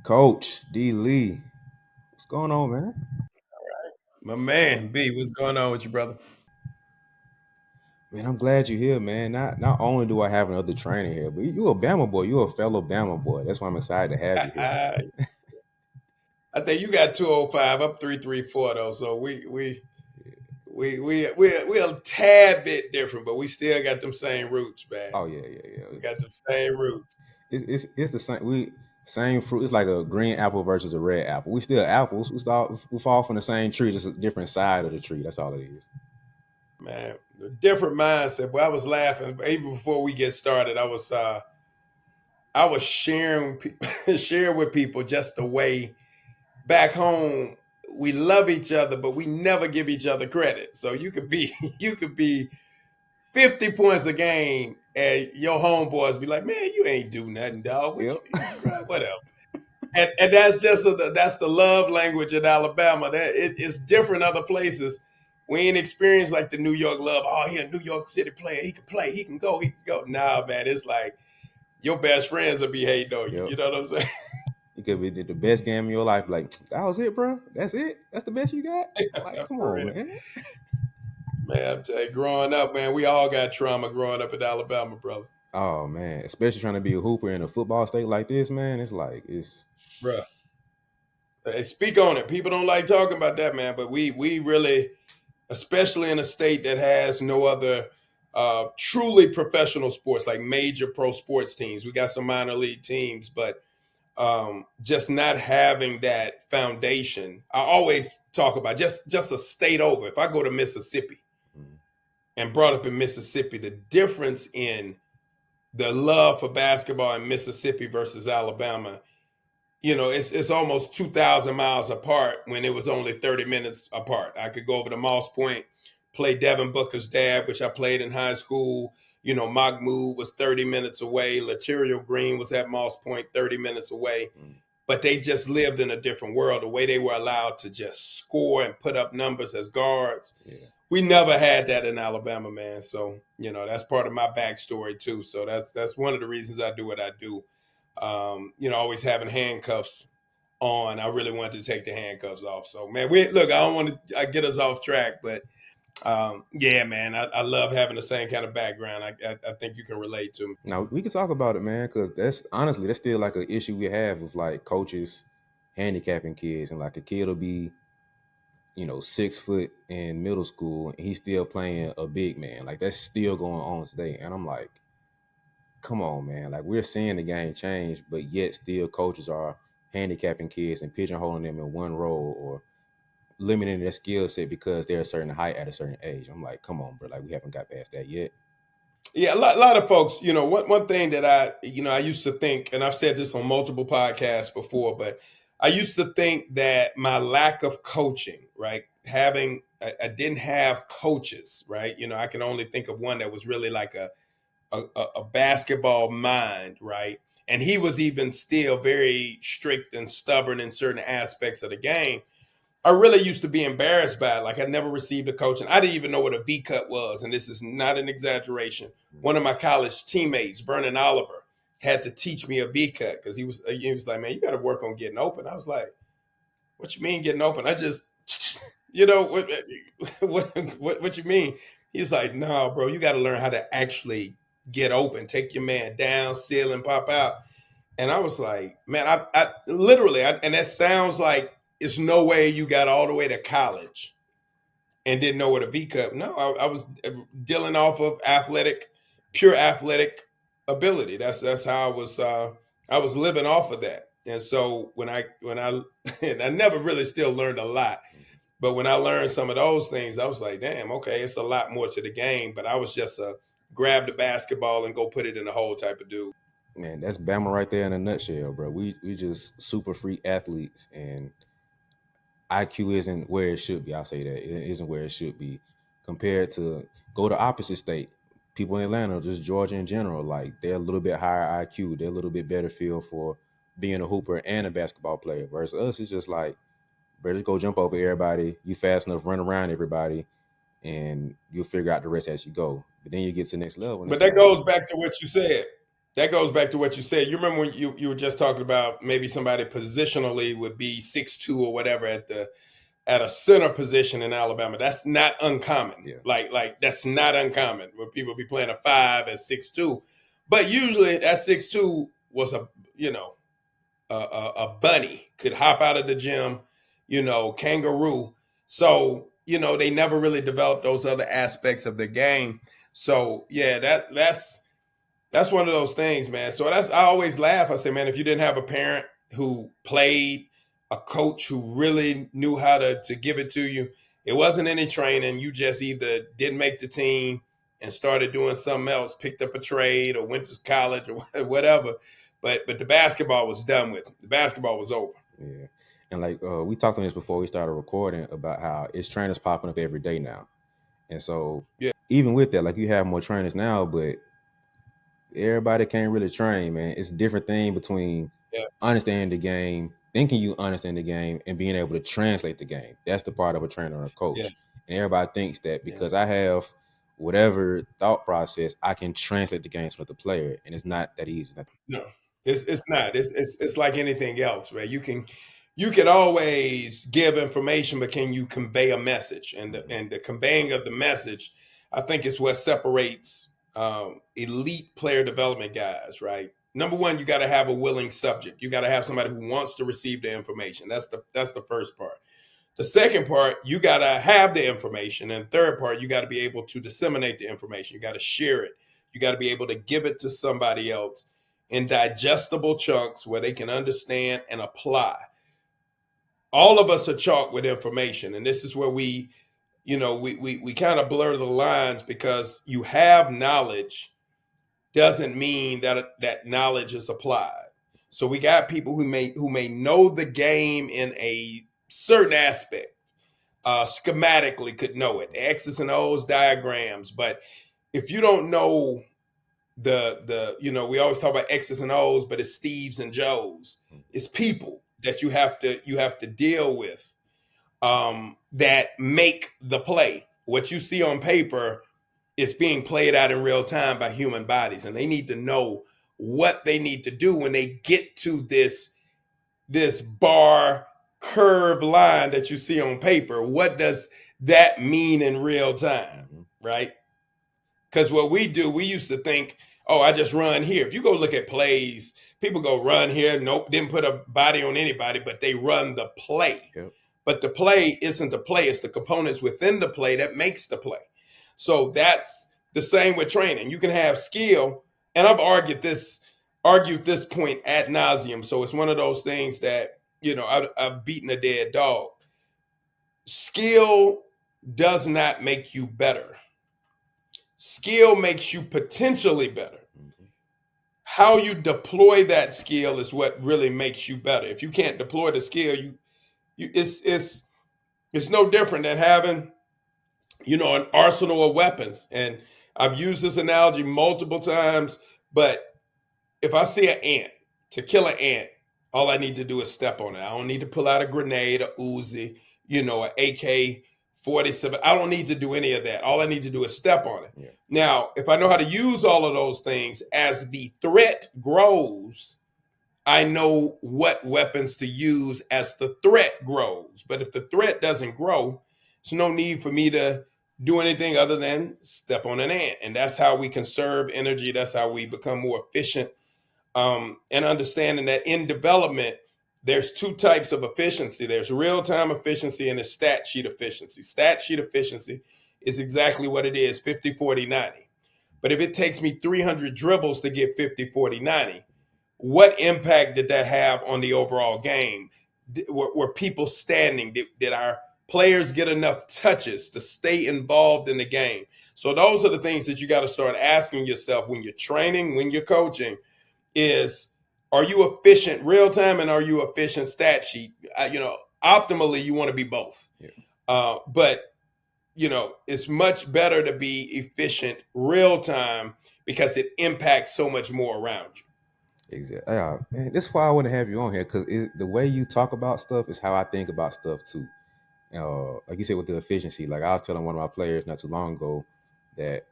Coach D Lee, what's going on, man? My man, B, what's going on with you, brother? Man, I'm glad you're here, man. Not only do I have another trainer here, but you a Bama boy. You a fellow Bama boy. That's why I'm excited to have you here. I think you got 205. I'm 334 though, so we're a tad bit different, but we still got them same roots, man. Oh yeah, yeah, yeah. We got them same roots. It's the same. We same fruit. It's like a green apple versus a red apple. We still apples. We fall from the same tree, just a different side of the tree. That's all it is. Man, a different mindset. But I was laughing even before we get started. I was sharing sharing with people just the way back home we love each other, but we never give each other credit. So you could be you could be 50 points a game, and your homeboys be like, "Man, you ain't do nothing, dog. What Yep. you, bro, whatever." And that's just that's the love language in Alabama. It's different other places. We ain't experienced like the New York love. Oh, he a New York City player. He can play. He can go. He can go. Nah, man. It's like your best friends will be hating on you. Yep. You know what I'm saying? You could be the best game of your life. Like that was it, bro. That's it. That's the best you got. Like, come For on, real, man. man. I'm telling you, growing up, man, we all got trauma growing up in Alabama, brother. Oh man, especially trying to be a hooper in a football state like this, man. It's like it's Bruh. Hey, speak on it. People don't like talking about that, man. But we really, especially in a state that has no other truly professional sports like major pro sports teams. We got some minor league teams, but just not having that foundation. I always talk about just a state over. If I go to Mississippi mm, and brought up in Mississippi, the difference in the love for basketball in Mississippi versus Alabama, it's almost 2,000 miles apart when it was only 30 minutes apart. I could go over to Moss Point, play Devin Booker's dad, which I played in high school. Mahmoud was 30 minutes away. Lateral Green was at Moss Point, 30 minutes away. mm, But they just lived in a different world. The way they were allowed to just score and put up numbers as guards. yeah. We never had that in Alabama, man. So, that's part of my backstory too. So that's one of the reasons I do what I do. Always having handcuffs on. I really wanted to take the handcuffs off. So, man, look. I don't want to get us off track, but yeah, man, I love having the same kind of background. I think you can relate to me. Now we can talk about it, man, because that's still like an issue we have with like coaches handicapping kids, and like a kid will be 6 foot in middle school, and he's still playing a big man. Like that's still going on today, and I'm like, come on, man. Like we're seeing the game change, but yet still coaches are handicapping kids and pigeonholing them in one role or limiting their skill set because they're a certain height at a certain age. I'm like, come on, bro. Like we haven't got past that yet. Yeah, a lot of folks, one thing that I used to think, and I've said this on multiple podcasts before, but I used to think that my lack of coaching, right? I didn't have coaches, right? I can only think of one that was really like a basketball mind, right? And he was even still very strict and stubborn in certain aspects of the game. I really used to be embarrassed by it. Like I never received a coaching. I didn't even know what a V cut was, and this is not an exaggeration. One of my college teammates, Vernon Oliver, had to teach me a V cut because he was like, "Man, you got to work on getting open." I was like, "What you mean getting open?" I just, what what you mean? He's like, "No, bro, you got to learn how to actually get open. Take your man down, seal, and pop out." And I was like, man, I literally, and that sounds like it's no way you got all the way to college and didn't know what a V cup. No, I was dealing off of pure athletic ability. That's how I was living off of that. And so when I and I never really still learned a lot, but when I learned some of those things, I was like, damn, okay, it's a lot more to the game. But I was just a grab the basketball and go put it in the hole type of dude. Man, that's Bama right there in a nutshell, bro. We just super freak athletes, and IQ isn't where it should be. I'll say that it isn't where it should be compared to go to opposite state. People in Atlanta, just Georgia in general, like they're a little bit higher IQ. They're a little bit better feel for being a hooper and a basketball player. Versus us, it's just like, bro, just go jump over everybody. You fast enough, run around everybody, and you'll figure out the rest as you go. But then you get to the next level, and But it's that like, goes back to what you said. that goes back to what you said. You remember when you were just talking about maybe somebody positionally would be 6'2" or whatever at a center position in Alabama. That's not uncommon. Yeah. Like that's not uncommon where people be playing a 5 at 6'2", but usually that 6'2" was a a bunny, could hop out of the gym, kangaroo. So they never really developed those other aspects of the game. So yeah, that's one of those things, man. So I always laugh. I say, man, if you didn't have a parent who played, a coach who really knew how to give it to you, it wasn't any training. You just either didn't make the team and started doing something else, picked up a trade or went to college or whatever. But the basketball was done with. The basketball was over. Yeah. And like we talked on this before we started recording about how it's trainers popping up every day now. And so Yeah, even with that, like you have more trainers now, but everybody can't really train, man. It's a different thing between yeah, understanding the game, thinking you understand the game, and being able to translate the game. That's the part of a trainer and a yeah, coach. And everybody thinks that yeah. because I have whatever thought process, I can translate the game to the player, and it's not that easy. No, it's not. It's like anything else, right? You can always give information, but can you convey a message? And Mhm. the conveying of the message, I think, is what separates elite player development guys, right? Number one, you got to have a willing subject. You got to have somebody who wants to receive the information. That's the first part. The second part, you got to have the information. And third part, you got to be able to disseminate the information. You got to share it. You got to be able to give it to somebody else in digestible chunks where they can understand and apply. All of us are chalked with information. And this is where we kind of blur the lines because you have knowledge doesn't mean that knowledge is applied. So we got people who may know the game in a certain aspect, schematically could know it, X's and O's diagrams. But if you don't know we always talk about X's and O's, but it's Steve's and Joe's. It's people that you have to deal with that make the play. What you see on paper is being played out in real time by human bodies, and they need to know what they need to do when they get to this bar curved line that you see on paper. What does that mean in real time, Mhm. right? Because what we do, we used to think, oh, I just run here. If you go look at plays, people go run here. Nope, didn't put a body on anybody, but they run the play. Yep. But the play isn't the play, it's the components within the play that makes the play. So that's the same with training. You can have skill, and I've argued this point ad nauseum. So it's one of those things that, I've beaten a dead dog. Skill does not make you better. Skill makes you potentially better. Mhm. How you deploy that skill is what really makes you better. If you can't deploy the skill, it's no different than having, an arsenal of weapons. And I've used this analogy multiple times, but if I see an ant, to kill an ant, all I need to do is step on it. I don't need to pull out a grenade, a Uzi, an AK-47. I don't need to do any of that. All I need to do is step on it. Yeah. Now, if I know how to use all of those things, as the threat grows, I know what weapons to use as the threat grows. But if the threat doesn't grow, there's no need for me to do anything other than step on an ant. And that's how we conserve energy. That's how we become more efficient, and understanding that in development, there's two types of efficiency. There's real-time efficiency and there's stat sheet efficiency. Stat sheet efficiency is exactly what it is, 50, 40, 90. But if it takes me 300 dribbles to get 50, 40, 90, what impact did that have on the overall game? Were people standing? Did our players get enough touches to stay involved in the game? So those are the things that you got to start asking yourself when you're training, when you're coaching, is, are you efficient real time and are you efficient stat sheet? Optimally, you want to be both. Yeah. But it's much better to be efficient real time because it impacts so much more around you. Exactly. Yeah, man, this is why I want to have you on here because the way you talk about stuff is how I think about stuff too. Like you said with the efficiency, like I was telling one of my players not too long ago that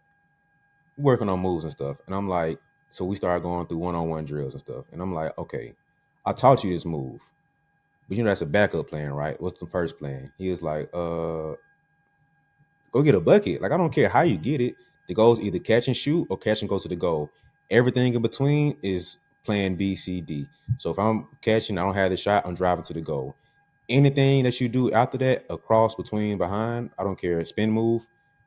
working on moves and stuff, and I'm like, So we started going through one-on-one drills and stuff. And I'm like, okay, I taught you this move, but you know that's a backup plan, right? What's the first plan? He was like, go get a bucket. Like I don't care how you get it. The goal is either catch and shoot or catch and go to the goal. Everything in between is plan B, C, D. So if I'm catching, I don't have the shot, I'm driving to the goal. Anything that you do after that, across, between, behind, I don't care, spin move,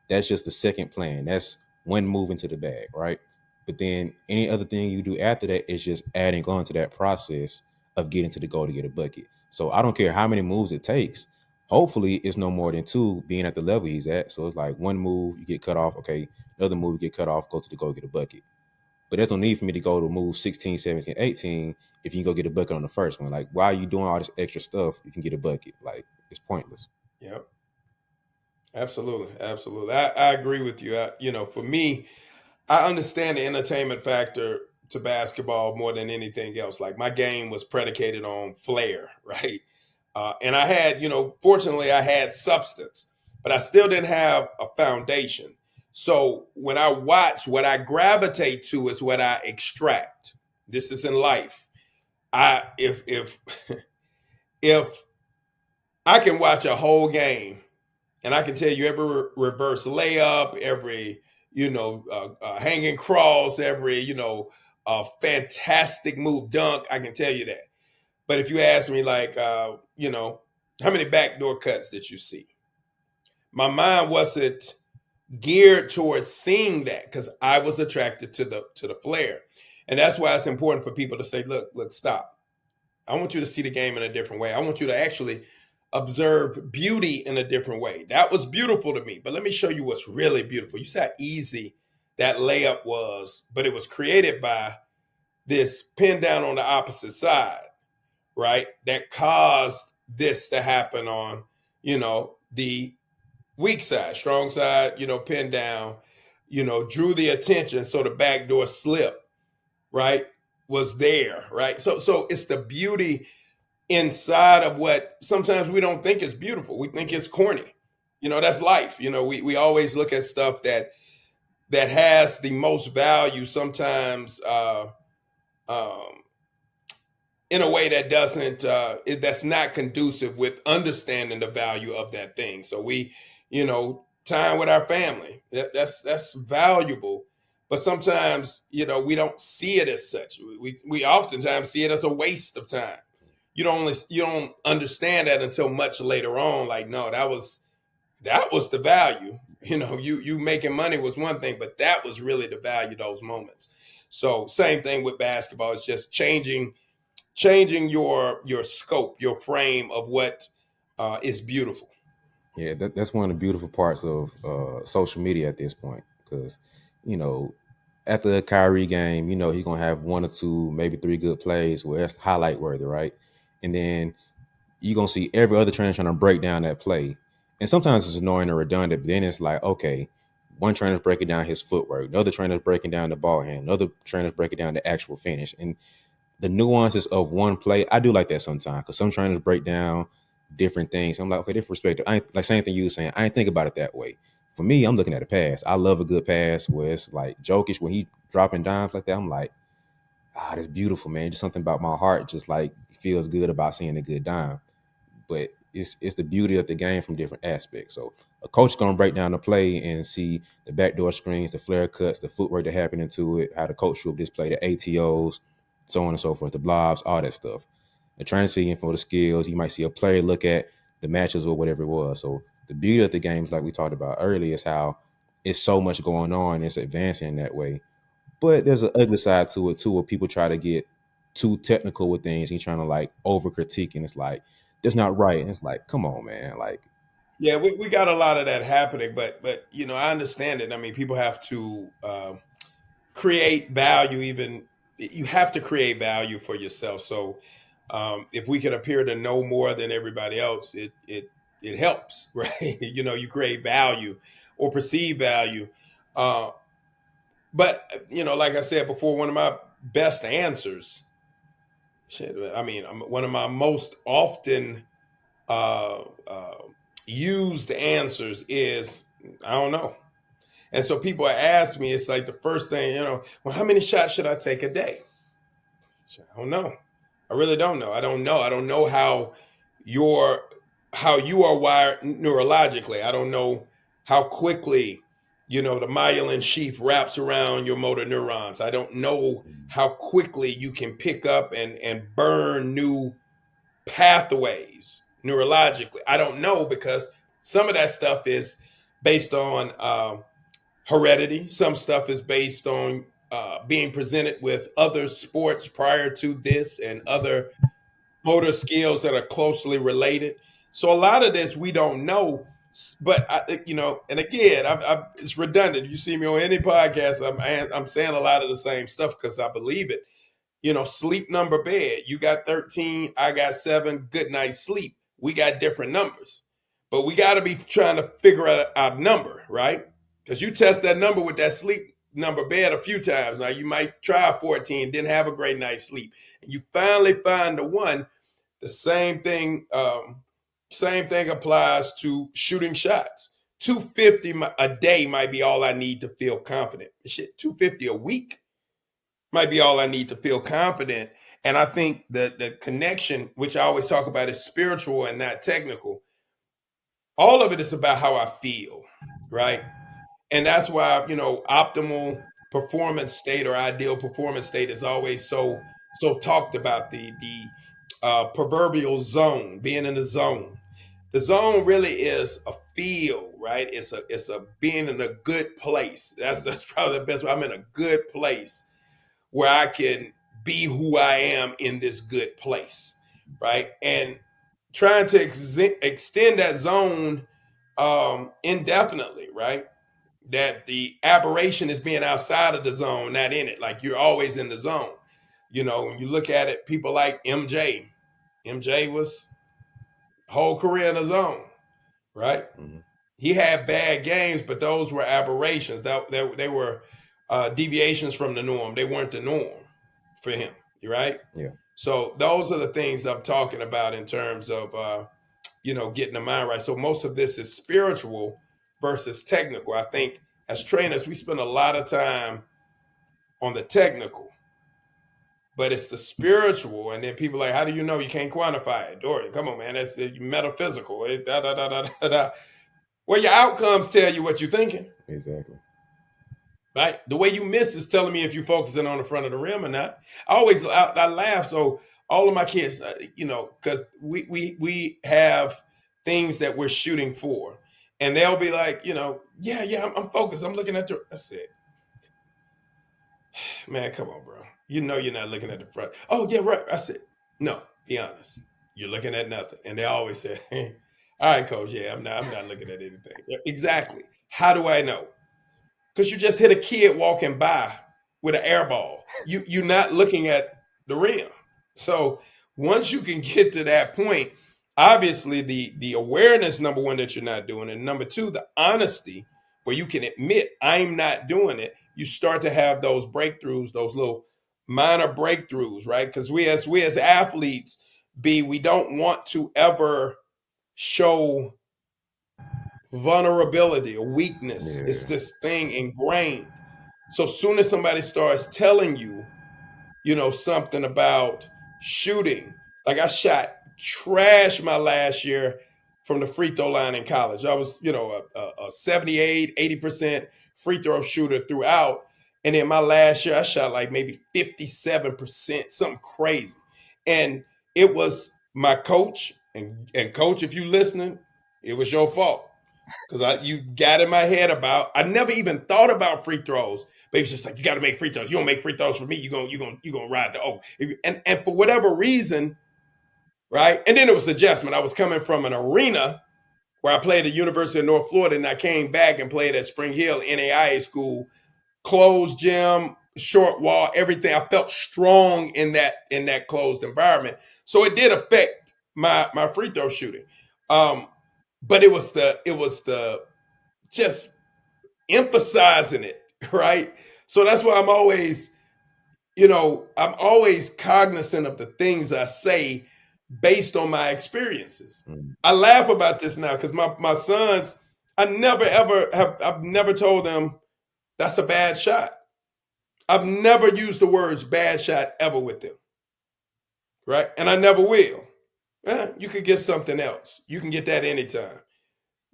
that's just the second plan. That's when moving to the bag, right? But then any other thing you do after that is just adding on to that process of getting to the goal to get a bucket. So I don't care how many moves it takes. Hopefully, it's no more than two being at the level he's at. So it's like one move, you get cut off. Okay, another move, you get cut off, go to the goal, get a bucket. But there's no need for me to go to move 16, 17, 18 if you can go get a bucket on the first one. Like, why are you doing all this extra stuff? You can get a bucket. Like, it's pointless. Yep. Absolutely. Absolutely. I agree with you. For me, I understand the entertainment factor to basketball more than anything else. Like my game was predicated on flair, right? And I had, fortunately, I had substance, but I still didn't have a foundation. So when I watch, what I gravitate to is what I extract. This is in life. I if if I can watch a whole game and I can tell you every reverse layup, every hanging cross, every fantastic move dunk. I can tell you that. But if you ask me, like, how many backdoor cuts did you see? My mind wasn't geared towards seeing that because I was attracted to the flair, and that's why it's important for people to say, look, stop. I want you to see the game in a different way. I want you to actually observe beauty in a different way. That was beautiful to me, but let me show you what's really beautiful. You see how easy that layup was, but it was created by this pin down on the opposite side, right? That caused this to happen on, the weak side, strong side, pin down, drew the attention. So the backdoor slip, right, was there, right? So it's the beauty inside of what sometimes we don't think is beautiful. We think it's corny. That's life. We always look at stuff that has the most value sometimes um, in a way that doesn't that's not conducive with understanding the value of that thing. So we, time with our family, that's valuable, but sometimes we don't see it as such. We oftentimes see it as a waste of time. You don't understand that until much later on. Like, no, that was the value. You making money was one thing, but that was really the value of those moments. So same thing with basketball. It's just changing your scope, your frame of what is beautiful. Yeah, that's one of the beautiful parts of social media at this point. Because, you know, after a Kyrie game, he's going to have one or two, maybe three good plays where it's highlight worthy, right? And then you're gonna see every other trainer trying to break down that play. And sometimes it's annoying or redundant, but then it's like, okay, one trainer's breaking down his footwork, another trainer's breaking down the ball hand, another trainer's breaking down the actual finish. And the nuances of one play, I do like that sometimes because some trainers break down different things. I'm like, okay, different perspective. I ain't, like same thing you were saying. I ain't think about it that way. For me, I'm looking at a pass. I love a good pass where it's like Jokic when he dropping dimes like that. I'm like, that's beautiful, man. Just something about my heart just like feels good about seeing a good dime. But it's the beauty of the game from different aspects. So a coach is gonna break down the play and see the backdoor screens, the flare cuts, the footwork that happened into it, how the coach drew up this play, the ATOs, so on and so forth, the blobs, all that stuff. The transition for the skills, you might see a player look at the matches or whatever it was. So the beauty of the games, like we talked about earlier, is how it's so much going on, it's advancing in that way. But there's an ugly side to it too, where people try to get too technical with things and trying to like over critique, and it's like that's not right. And it's like, come on, man. Like, Yeah, we got a lot of that happening, but I understand it. I mean, people have to create value. Even you have to create value for yourself. So if we can appear to know more than everybody else, it helps, right? You create value or perceive value. Uh, but like I said before, one of my best answers, shit, I mean, one of my most often uh, uh, used answers is I don't know. And so people ask me, it's like the first thing, well, how many shots should I take a day? I don't know. I really don't know. I don't know. I don't know your how you are wired neurologically. I don't know how quickly, the myelin sheath wraps around your motor neurons. I don't know Mm. how quickly you can pick up and burn new pathways neurologically. I don't know because some of that stuff is based on heredity. Some stuff is based on being presented with other sports prior to this and other motor skills that are closely related. So a lot of this we don't know. But and again, it's redundant. You see me on any podcast, I'm saying a lot of the same stuff because I believe it. Sleep number bed. You got 13, I got 7. Good night sleep. We got different numbers, but we got to be trying to figure out our number, right? Because you test that number with that sleep number bed a few times. Now you might try 14, didn't have a great night's sleep, and you finally find the one. The same thing applies to shooting shots. 250 a day might be all I need to feel confident. Shit, 250 a week might be all I need to feel confident. And I think the connection, which I always talk about, is spiritual and not technical. All of it is about how I feel, right? And that's why optimal performance state or ideal performance state is always so talked about. The proverbial zone, being in the zone. The zone really is a feel, right? It's a being in a good place. That's probably the best way. I'm in a good place where I can be who I am in this good place, right? And trying to extend that zone indefinitely, right? That the aberration is being outside of the zone, not in it. Like you're always in the zone. When you look at it, people like MJ. MJ was whole career in the zone, right? Mhm. He had bad games, but those were aberrations. That they were deviations from the norm. They weren't the norm for him. You right? Yeah. So those are the things I'm talking about in terms of getting the mind right. So most of this is spiritual versus technical. I think as trainers, we spend a lot of time on the technical, but it's the spiritual. And then people are like, how do you know you can't quantify it? Dorian, come on, man. That's metaphysical. Da, da, da, da, da, da. Well, your outcomes tell you what you're thinking, Exactly. right? The way you miss is telling me if you're focusing on the front of the rim or not. I laugh. So all of my kids, because we have things that we're shooting for, and they'll be like, yeah, I'm focused. I'm looking at the. I said, man, come on, bro. You're not looking at the front. Oh yeah, right. I said, no. Be honest. You're looking at nothing, and they always say, all right, coach. Yeah, I'm not looking at anything. Yeah, exactly. How do I know? Because you just hit a kid walking by with an air ball. You're not looking at the rim. So once you can get to that point, obviously the awareness, number one, that you're not doing it, and number two, the honesty where you can admit I'm not doing it. You start to have those breakthroughs, those little minor breakthroughs, right? Because we as athletes, we don't want to ever show vulnerability or weakness. It's Yeah. this thing ingrained. So soon as somebody starts telling you, something about shooting, like I shot trash my last year from the free throw line in college. I was, a 78, 80% free throw shooter throughout. And then my last year, I shot like maybe 57%, something crazy. And it was my coach, and coach, if you listening, it was your fault because you got in my head about. I never even thought about free throws. But it's just like you got to make free throws. You don't make free throws for me. You gonna ride the oak. And for whatever reason, right? And then it was adjustment. I was coming from an arena where I played at University of North Florida, and I came back and played at Spring Hill NAIA school, closed gym, short wall, everything. I felt strong in that closed environment. So it did affect my free throw shooting. Um, but it was the just emphasizing it, right? So that's why I'm always cognizant of the things I say based on my experiences. Mm. I laugh about this now because my sons, I've never told them That's a bad shot. I've never used the words bad shot ever with them, right? And I never will. You could get something else. You can get that anytime.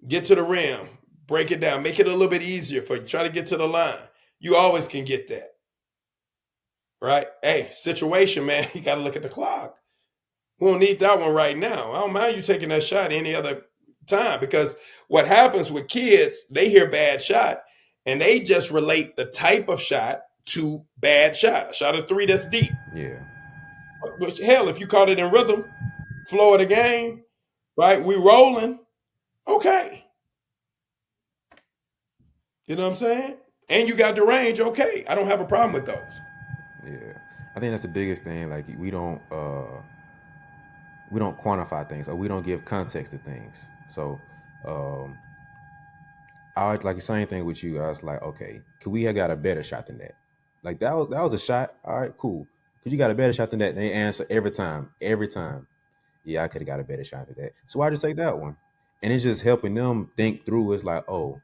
Get to the rim, break it down, make it a little bit easier for you. Try to get to the line. You always can get that, right? Hey, situation, man, you got to look at the clock. We don't need that one right now. I don't mind you taking that shot any other time, because what happens with kids, they hear bad shot and they just relate the type of shot to bad shot. A shot of three that's deep. Yeah. But hell, if you caught it in rhythm, flow of the game, right? We rolling. Okay. You know what I'm saying? And you got the range. Okay. I don't have a problem with those. Yeah. I think that's the biggest thing. Like we don't quantify things, or we don't give context to things. So um I like the same thing with you. I was like, okay, could we have got a better shot than that? Like that was a shot. All right, cool. Could you got a better shot than that? And they answer every time. Every time. Yeah, I could have got a better shot than that. So I just take that one. And it's just helping them think through. It's like, oh,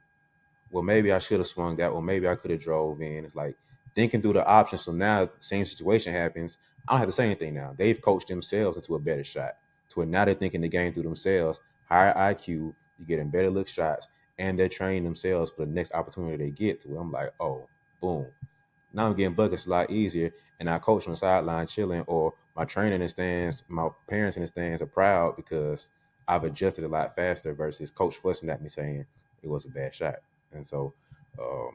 well, maybe I should have swung that one. Maybe I could have drove in. It's like thinking through the options. So now, same situation happens. I don't have to say anything now. They've coached themselves into a better shot. To where now they're thinking the game through themselves. Higher IQ, you getting better look shots, and they're training themselves for the next opportunity they get to. I'm like, oh, boom. Now I'm getting buckets a lot easier, and I coach on the sideline chilling, or my trainer in the stands, my parents in the stands are proud because I've adjusted a lot faster versus coach fussing at me saying it was a bad shot. And so, um,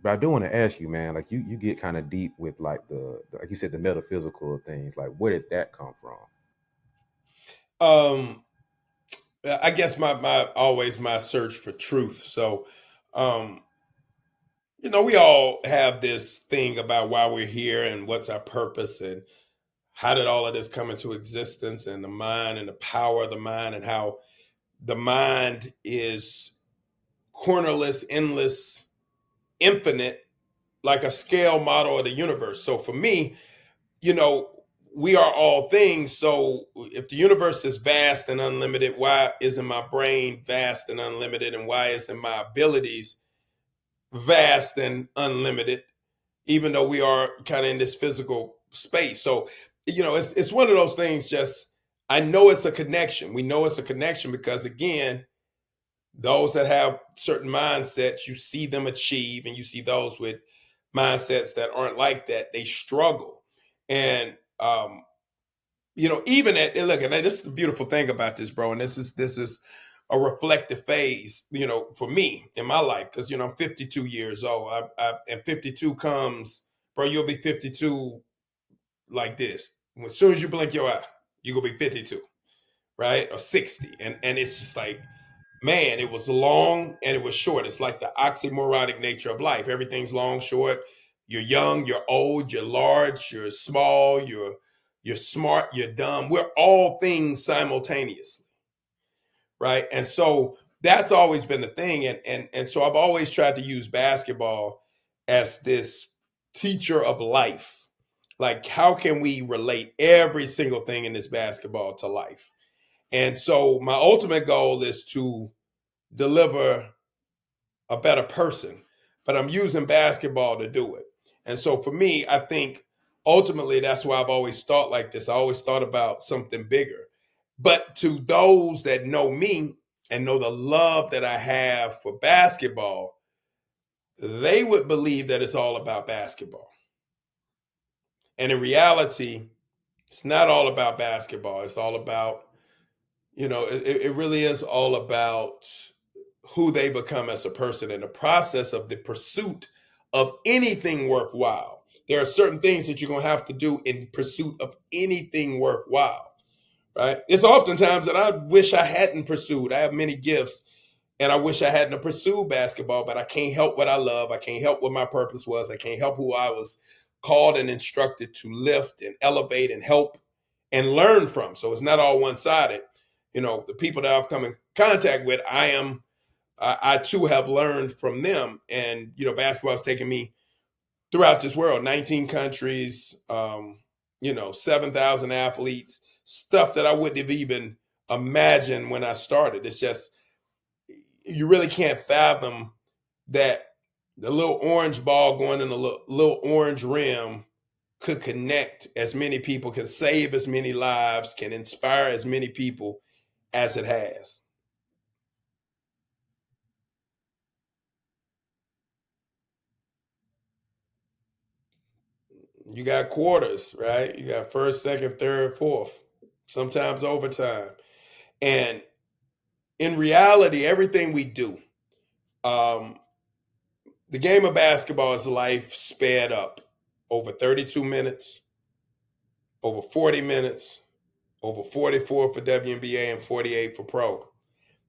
but I do want to ask you, man, like you get kind of deep with like like you said, the metaphysical things. Like, where did that come from? Um, I guess my always my search for truth. So, um, we all have this thing about why we're here and what's our purpose and how did all of this come into existence, and the mind and the power of the mind, and how the mind is cornerless, endless, infinite, like a scale model of the universe. So for me, you know, we are all things. So if the universe is vast and unlimited, why isn't my brain vast and unlimited? And why isn't my abilities vast and unlimited, even though we are kind of in this physical space? So, it's one of those things. Just, I know it's a connection. We know it's a connection because, again, those that have certain mindsets, you see them achieve, and you see those with mindsets that aren't like that, they struggle. And even and look, and this is the beautiful thing about this, bro. And this is a reflective phase, for me in my life, because I'm 52 years old. And 52 comes, bro. You'll be 52 like this. As soon as you blink your eye, you're gonna be 52, right? Or 60. And it's just like, man, it was long and it was short. It's like the oxymoronic nature of life. Everything's long, short. You're young, you're old, you're large, you're small, you're smart, you're dumb. We're all things simultaneously, right? And so that's always been the thing. And so I've always tried to use basketball as this teacher of life. Like, how can we relate every single thing in this basketball to life? And so my ultimate goal is to deliver a better person, but I'm using basketball to do it. And so for me, I think ultimately that's why I've always thought like this. I always thought about something bigger. But to those that know me and know the love that I have for basketball, they would believe that it's all about basketball. And in reality, it's not all about basketball. It's all about, it really is all about who they become as a person in the process of the pursuit of anything worthwhile. There are certain things that you're going to have to do in pursuit of anything worthwhile, right? It's oftentimes that I wish I hadn't pursued. I have many gifts, and I wish I hadn't pursued basketball, but I can't help what I love. I can't help what my purpose was. I can't help who I was called and instructed to lift and elevate and help and learn from. So it's not all one-sided. The people that I've come in contact with, I too have learned from them. And, basketball has taken me throughout this world, 19 countries, 7,000 athletes, stuff that I wouldn't have even imagined when I started. It's just, you really can't fathom that the little orange ball going in the little orange rim could connect as many people, can save as many lives, can inspire as many people as it has. You got quarters, right? You got first, second, third, fourth, sometimes overtime. And in reality, everything we do, um, the game of basketball is life sped up over 32 minutes, over 40 minutes, over 44 for WNBA and 48 for pro.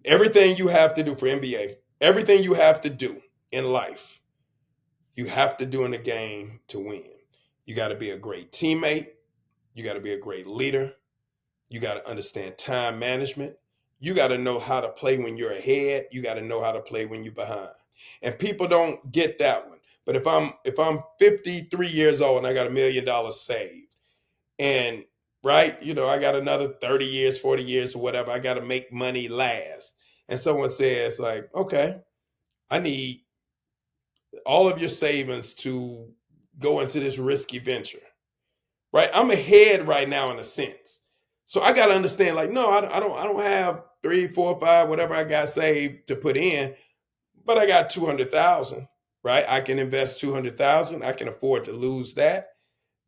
Everything you have to do for NBA, everything you have to do in life, you have to do in the game to win. You got to be a great teammate. You got to be a great leader. You got to understand time management. You got to know how to play when you're ahead. You got to know how to play when you're behind. And people don't get that one. But if I'm 53 years old and I got $1 million saved, and right, I got another 30 years, 40 years, or whatever, I got to make money last. And someone says, like, okay, I need all of your savings to go into this risky venture, right? I'm ahead right now in a sense. So I got to understand, like, no, I don't have 3, 4, 5, whatever I got saved to put in, but I got 200,000, right? I can invest 200,000. I can afford to lose that.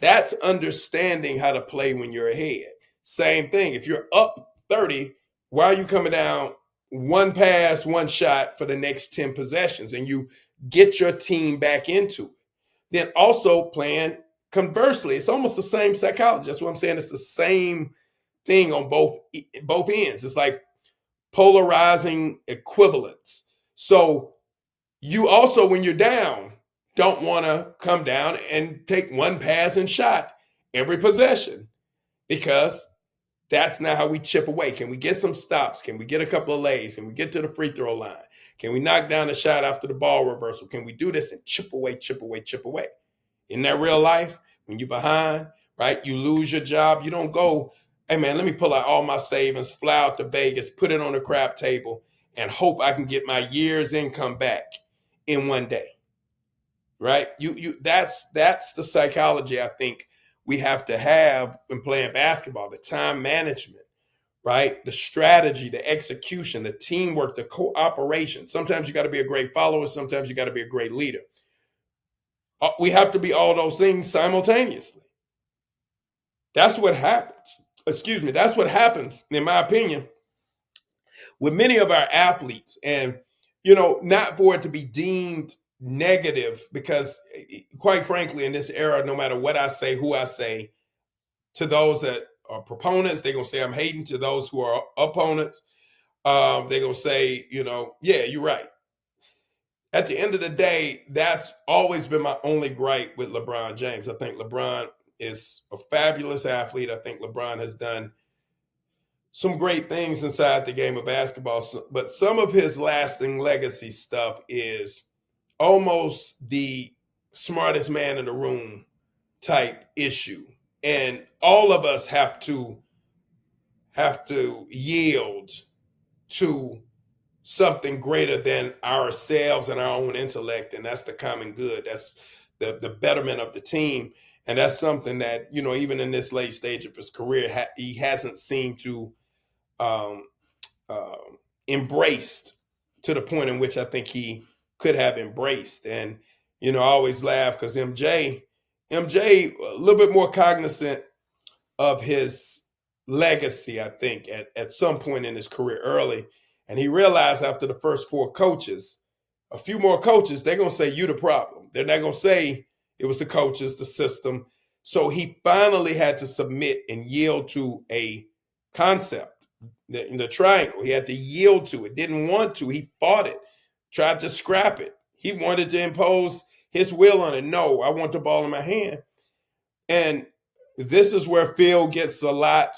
That's understanding how to play when you're ahead. Same thing. If you're up 30, why are you coming down one pass, one shot for the next 10 possessions and you get your team back into it? Then also playing conversely, it's almost the same psychology. That's what I'm saying. It's the same thing on both ends. It's like polarizing equivalents. So you also, when you're down, don't want to come down and take one pass and shot every possession, because that's not how we chip away. Can we get some stops? Can we get a couple of lays? Can we get to the free throw line? Can we knock down a shot after the ball reversal? Can we do this and chip away, chip away, chip away? In that real life, when you're behind, right, you lose your job, you don't go, hey man, let me pull out all my savings, fly out to Vegas, put it on the crap table, and hope I can get my year's income back in one day. Right? That's the psychology I think we have to have when playing basketball, the time management, right? The strategy, the execution, the teamwork, the cooperation. Sometimes you got to be a great follower, sometimes you got to be a great leader. We have to be all those things simultaneously. That's what happens. Excuse me. That's what happens, in my opinion, with many of our athletes. And, not for it to be deemed negative, because quite frankly, in this era, no matter what I say, who I say, to those that are proponents, they're going to say I'm hating. To those who are opponents, they're going to say, yeah, you're right. At the end of the day, that's always been my only gripe with LeBron James. I think LeBron is a fabulous athlete. I think LeBron has done some great things inside the game of basketball, but some of his lasting legacy stuff is almost the smartest man in the room type issue. And all of us have to yield to something greater than ourselves and our own intellect, and that's the common good. That's the betterment of the team. And that's something that, even in this late stage of his career, he hasn't seemed to um, embraced to the point in which I think he could have embraced. And I always laugh because MJ, a little bit more cognizant of his legacy, I think, at some point in his career early. And he realized after the first 4 coaches, a few more coaches, they're going to say, you the problem. They're not going to say it was the coaches, the system. So he finally had to submit and yield to a concept, the triangle. He had to yield to it, didn't want to. He fought it, tried to scrap it. He wanted to impose his will on it. No, I want the ball in my hand. And this is where Phil gets a lot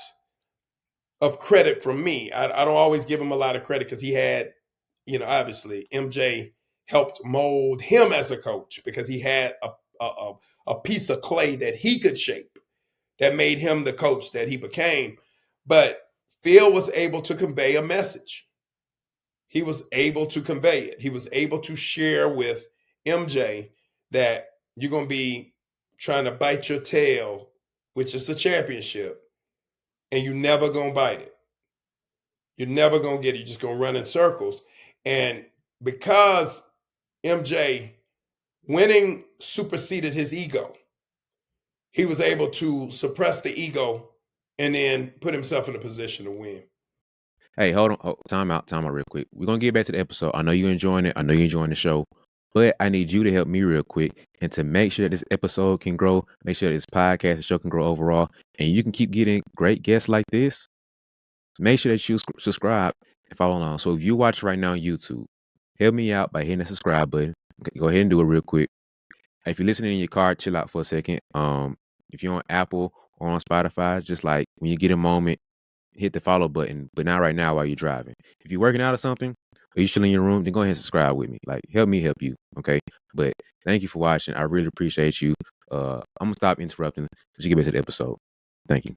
of credit from me. I don't always give him a lot of credit because he had, obviously MJ helped mold him as a coach, because he had a piece of clay that he could shape that made him the coach that he became. But Phil was able to convey a message. He was able to convey it. He was able to share with MJ that you're going to be trying to bite your tail, which is the championship, and you're never going to bite it. You're never going to get it. You're just going to run in circles. And because MJ winning superseded his ego, he was able to suppress the ego and then put himself in a position to win. Hey, hold on. Time out real quick. We're going to get back to the episode. I know you're enjoying it. I know you're enjoying the show. But I need you to help me real quick and to make sure this episode can grow, make sure this podcast and show can grow overall, and you can keep getting great guests like this. Make sure that you subscribe and follow along. So if you watch right now on YouTube, help me out by hitting the subscribe button. Go ahead and do it real quick. If you're listening in your car, chill out for a second. If you're on Apple or on Spotify, just like when you get a moment, hit the follow button, but not right now while you're driving. If you're working out or something, or you're chilling in your room, then go ahead and subscribe with me. Like, help me help you, okay? But thank you for watching. I really appreciate you. I'm gonna stop interrupting. Let's get back to the episode. Thank you.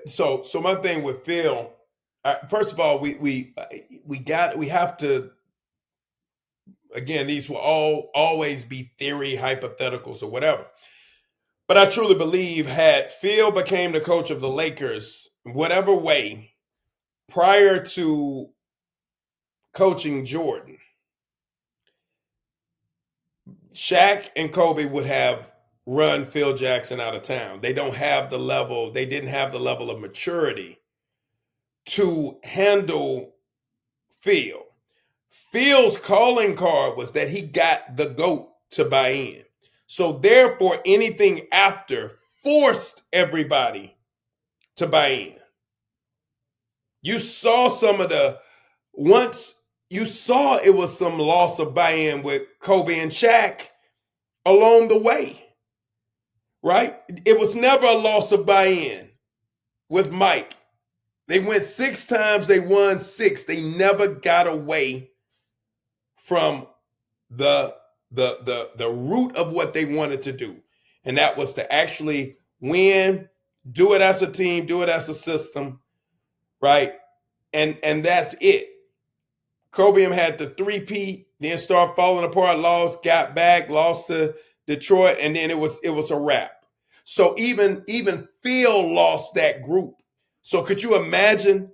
So my thing with Phil, first of all, we have to. Again, these will always be theory, hypotheticals, or whatever. But I truly believe had Phil became the coach of the Lakers, whatever way, prior to coaching Jordan, Shaq and Kobe would have run Phil Jackson out of town. They didn't have the level of maturity to handle Phil. Phil's calling card was that he got the GOAT to buy in. So therefore, anything after forced everybody to buy in. You saw it was some loss of buy-in with Kobe and Shaq along the way, right? It was never a loss of buy-in with Mike. They went 6 times, they won 6. They never got away from the root of what they wanted to do. And that was to actually win, do it as a team, do it as a system, right? And that's it. Kobe had the 3-peat, then start falling apart, lost, got back, lost to Detroit, and then it was a wrap. So even Phil lost that group. So could you imagine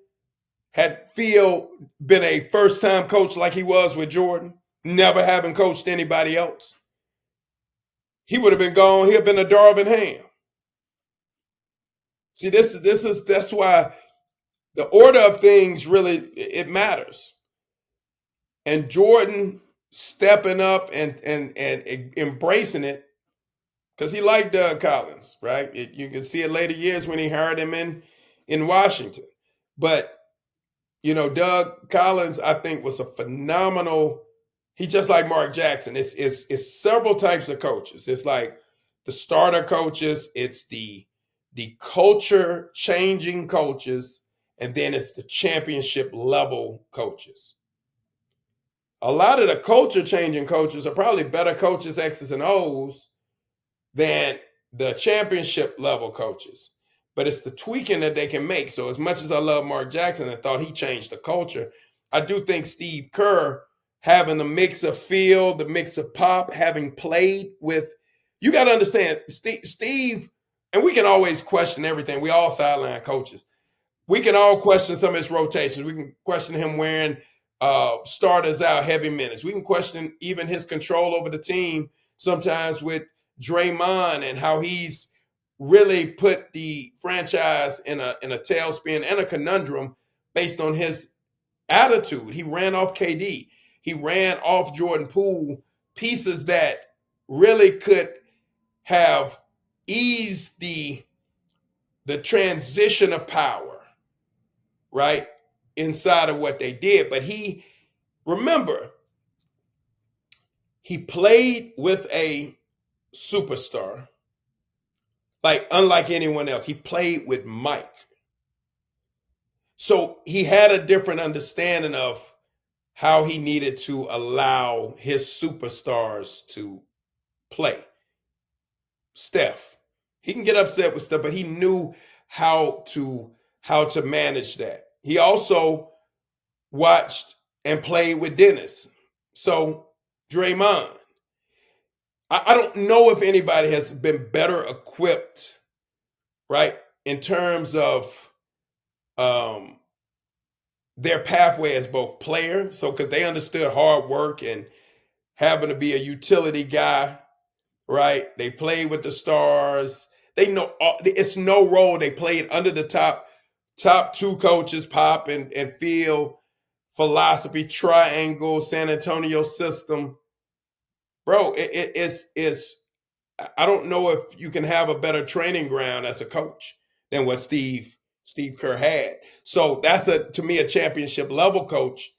had Phil been a first-time coach like he was with Jordan, never having coached anybody else? He would have been gone. He'd have been a Darvin Ham. See, that's why the order of things really, it matters. And Jordan stepping up and embracing it, because he liked Doug Collins, right? You can see it later years when he hired him in Washington. But, Doug Collins, I think, was a phenomenal. He's just like Mark Jackson. It's several types of coaches. It's like the starter coaches, it's the culture changing coaches, and then it's the championship level coaches. A lot of the culture changing coaches are probably better coaches, X's and O's, than the championship level coaches. But it's the tweaking that they can make. So as much as I love Mark Jackson and thought he changed the culture, I do think Steve Kerr, having the mix of Phil, the mix of Pop, having played with, you got to understand, Steve, and we can always question everything. We all sideline coaches. We can all question some of his rotations. We can question him wearing starters out heavy minutes. We can question even his control over the team sometimes with Draymond and how he's really put the franchise in a tailspin and a conundrum based on his attitude. He ran off KD. He ran off Jordan Poole, pieces that really could have eased the transition of power, right, inside of what they did. But remember, he played with a superstar, like unlike anyone else. He played with Mike. So he had a different understanding of how he needed to allow his superstars to play. Steph, he can get upset with stuff, but he knew how to manage that. He also watched and played with Dennis. So Draymond. I don't know if anybody has been better equipped, right, in terms of um, their pathway as both players. So, because they understood hard work and having to be a utility guy, right? They played with the stars. They know it's no role. They played under the top two coaches, Pop and Phil, philosophy, triangle, San Antonio system. Bro, it's I don't know if you can have a better training ground as a coach than what Steve Kerr had. So that's to me a championship level coach,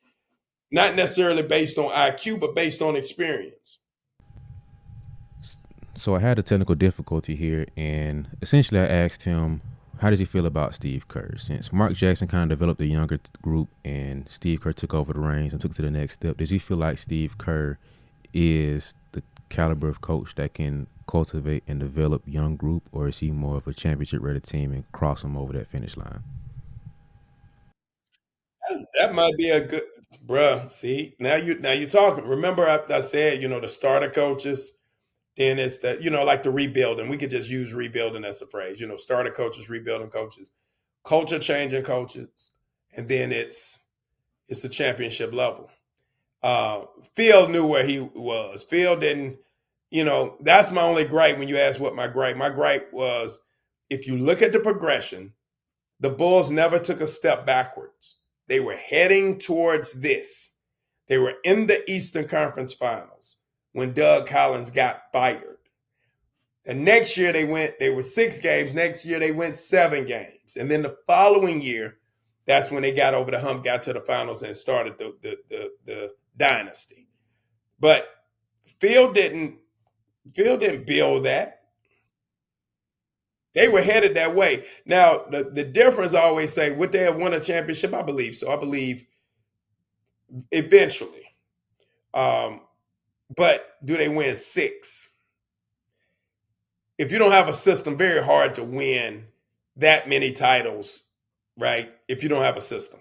not necessarily based on IQ, but based on experience. So I had a technical difficulty here, and essentially I asked him, how does he feel about Steve Kerr? Since Mark Jackson kind of developed a younger group and Steve Kerr took over the reins and took it to the next step, does he feel like Steve Kerr is the caliber of coach that can cultivate and develop young group, or is he more of a championship ready team and cross them over that finish line? That might be a good, bruh. See, now you talking. Remember, I said the starter coaches. Then it's that like the rebuilding. We could just use rebuilding as a phrase. Starter coaches, rebuilding coaches, culture changing coaches, and then it's the championship level. Uh, Phil knew where he was. Phil didn't. That's my only gripe when you ask what my gripe. My gripe was if you look at the progression, the Bulls never took a step backwards. They were heading towards this. They were in the Eastern Conference Finals when Doug Collins got fired. And next year they were 6 games. Next year they went 7 games. And then the following year, that's when they got over the hump, got to the finals, and started the dynasty. But Phil didn't Phil didn't build that. They were headed that way. Now, the difference, I always say, would they have won a championship? I believe so. I believe eventually. Um, but do they win 6? If you don't have a system, very hard to win that many titles, right? If you don't have a system.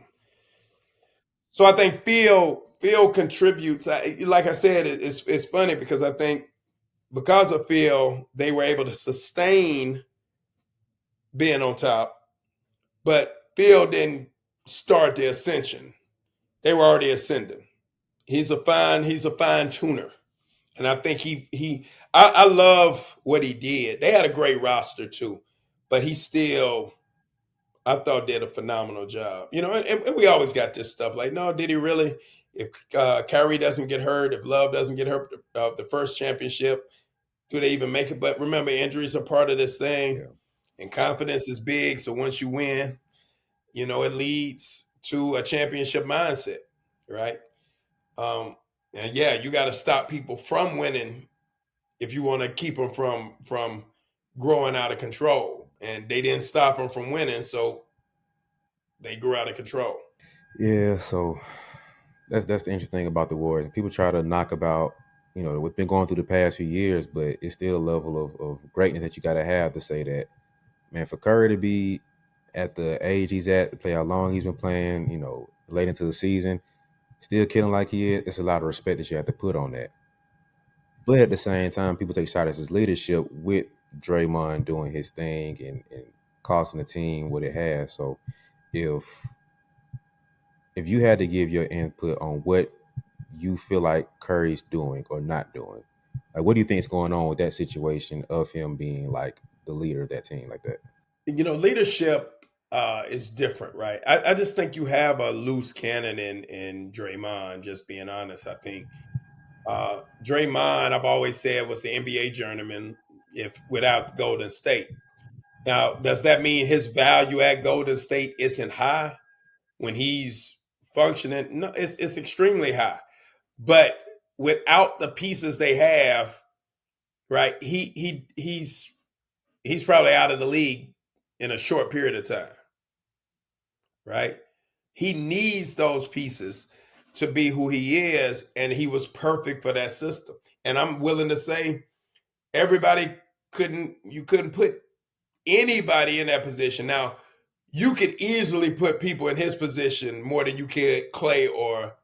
So I think Phil contributes. Like I said, it's funny because I think because of Phil, they were able to sustain being on top, but Phil didn't start the ascension. They were already ascending. He's a fine tuner. And I think I love what he did. They had a great roster too, but he still, I thought, did a phenomenal job. And we always got this stuff like, no, did he really? If Kyrie doesn't get hurt, if Love doesn't get hurt, the first championship, do they even make it? But remember, injuries are part of this thing, Yeah. and confidence is big. So once you win, it leads to a championship mindset, right? Um, and yeah, you got to stop people from winning if you want to keep them from growing out of control. And they didn't stop them from winning, so they grew out of control. Yeah, so that's the interesting thing about the Warriors. People try to knock about, what's been going through the past few years, but it's still a level of greatness that you got to have to say that, man, for Curry to be at the age he's at, to play how long he's been playing, late into the season, still killing like he is, it's a lot of respect that you have to put on that. But at the same time, people take shots at his leadership with Draymond doing his thing and costing the team what it has. So if if you had to give your input on what you feel like Curry's doing or not doing, like what do you think is going on with that situation of him being like the leader of that team like that? Leadership is different, right? I just think you have a loose cannon in Draymond. Just being honest, I think Draymond, I've always said, was the NBA journeyman if without Golden State. Now, does that mean his value at Golden State isn't high when he's functioning? No, it's extremely high. But without the pieces they have, right? He's probably out of the league in a short period of time, right? He needs those pieces to be who he is, and he was perfect for that system. And I'm willing to say everybody you couldn't put anybody in that position. Now, you could easily put people in his position more than you could Clay or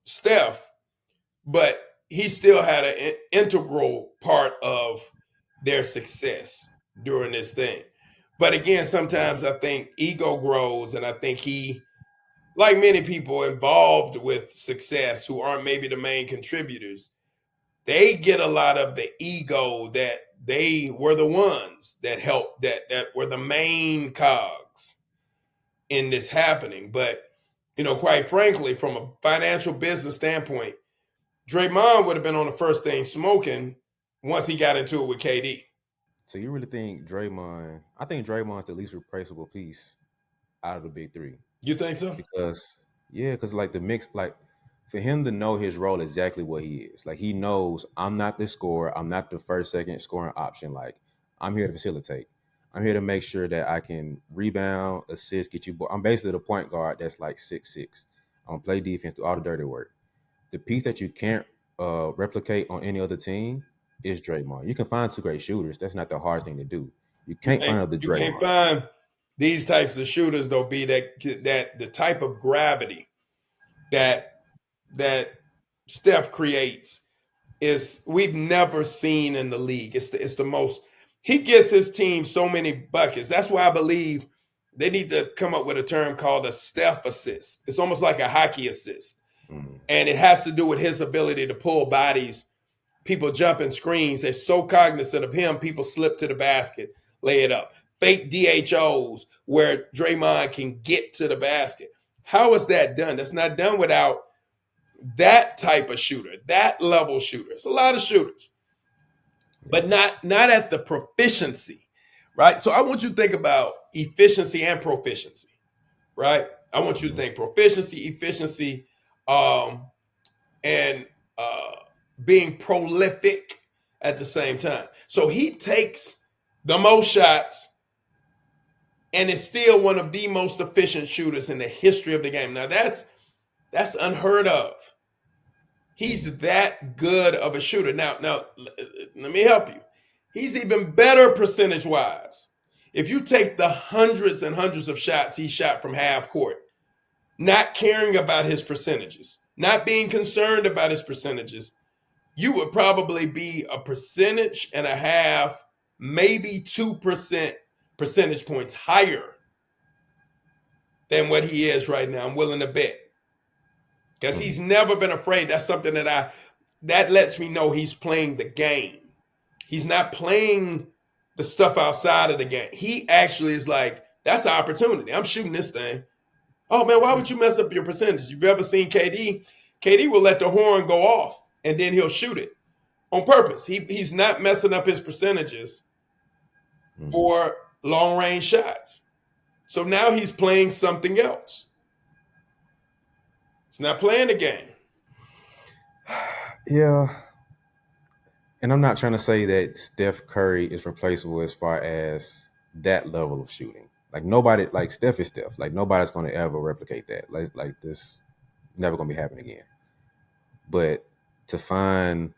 Steph, but he still had an integral part of their success during this thing. But again, sometimes I think ego grows, and I think he, like many people involved with success who aren't maybe the main contributors, they get a lot of the ego that they were the ones that helped, that were the main cogs in this happening. But quite frankly, from a financial business standpoint, Draymond would have been on the first thing smoking once he got into it with KD. So you really think Draymond? I think Draymond's the least replaceable piece out of the big three You think so? because yeah, because like the mix, like for him to know his role exactly what he is, like he knows I'm not the scorer, I'm not the first second scoring option. Like I'm here to facilitate. I'm here to make sure that I can rebound, assist, get you. I'm basically the point guard that's like 6'6". I'm gonna play defense, do all the dirty work. The piece that you can't replicate on any other team is Draymond. You can find two great shooters. That's not the hard thing to do. You You can't can't find another you can't Draymond. find these types of shooters though. Be that the type of gravity that that Steph creates is we've never seen in the league. It's the most. He gets his team so many buckets. That's why I believe they need to come up with a term called a Steph assist. It's almost like a hockey assist, Mm, and it has to do with his ability to pull bodies. People jumping screens. They're so cognizant of him. People slip to the basket, lay it up. Fake DHOs where Draymond can get to the basket. How is that done? That's not done without that type of shooter, that level shooter. It's a lot of shooters, but yeah. not at the proficiency, right? So I want you to think about efficiency and proficiency, right? I want you to Mhm. think proficiency, efficiency, um, and being prolific at the same time. So he takes the most shots and is still one of the most efficient shooters in the history of the game. Now that's unheard of. He's Mhm. that good of a shooter. Now, let me help you. He's even better percentage wise. If you take the hundreds and hundreds of shots he shot from half court, not caring about his percentages, not being concerned about his percentages, you would probably be a percentage and a half, maybe 2% percentage points higher than what he is right now. I'm willing to bet because he's Mhm. never been afraid. That's something that lets me know he's playing the game. He's not playing the stuff outside of the game. He actually is like, that's an opportunity. I'm shooting this thing. Oh man, why would you mess up your percentage? You've ever seen KD? KD will let the horn go off and then he'll shoot it on purpose. He's not messing up his percentages Mhm. for long range shots. So now he's playing something else. He's not playing the game. Yeah, and I'm not trying to say that Steph Curry is replaceable as far as that level of shooting. Like nobody, like Steph is Steph. Like nobody's going to ever replicate that. Like this, never going to be happening again. But to find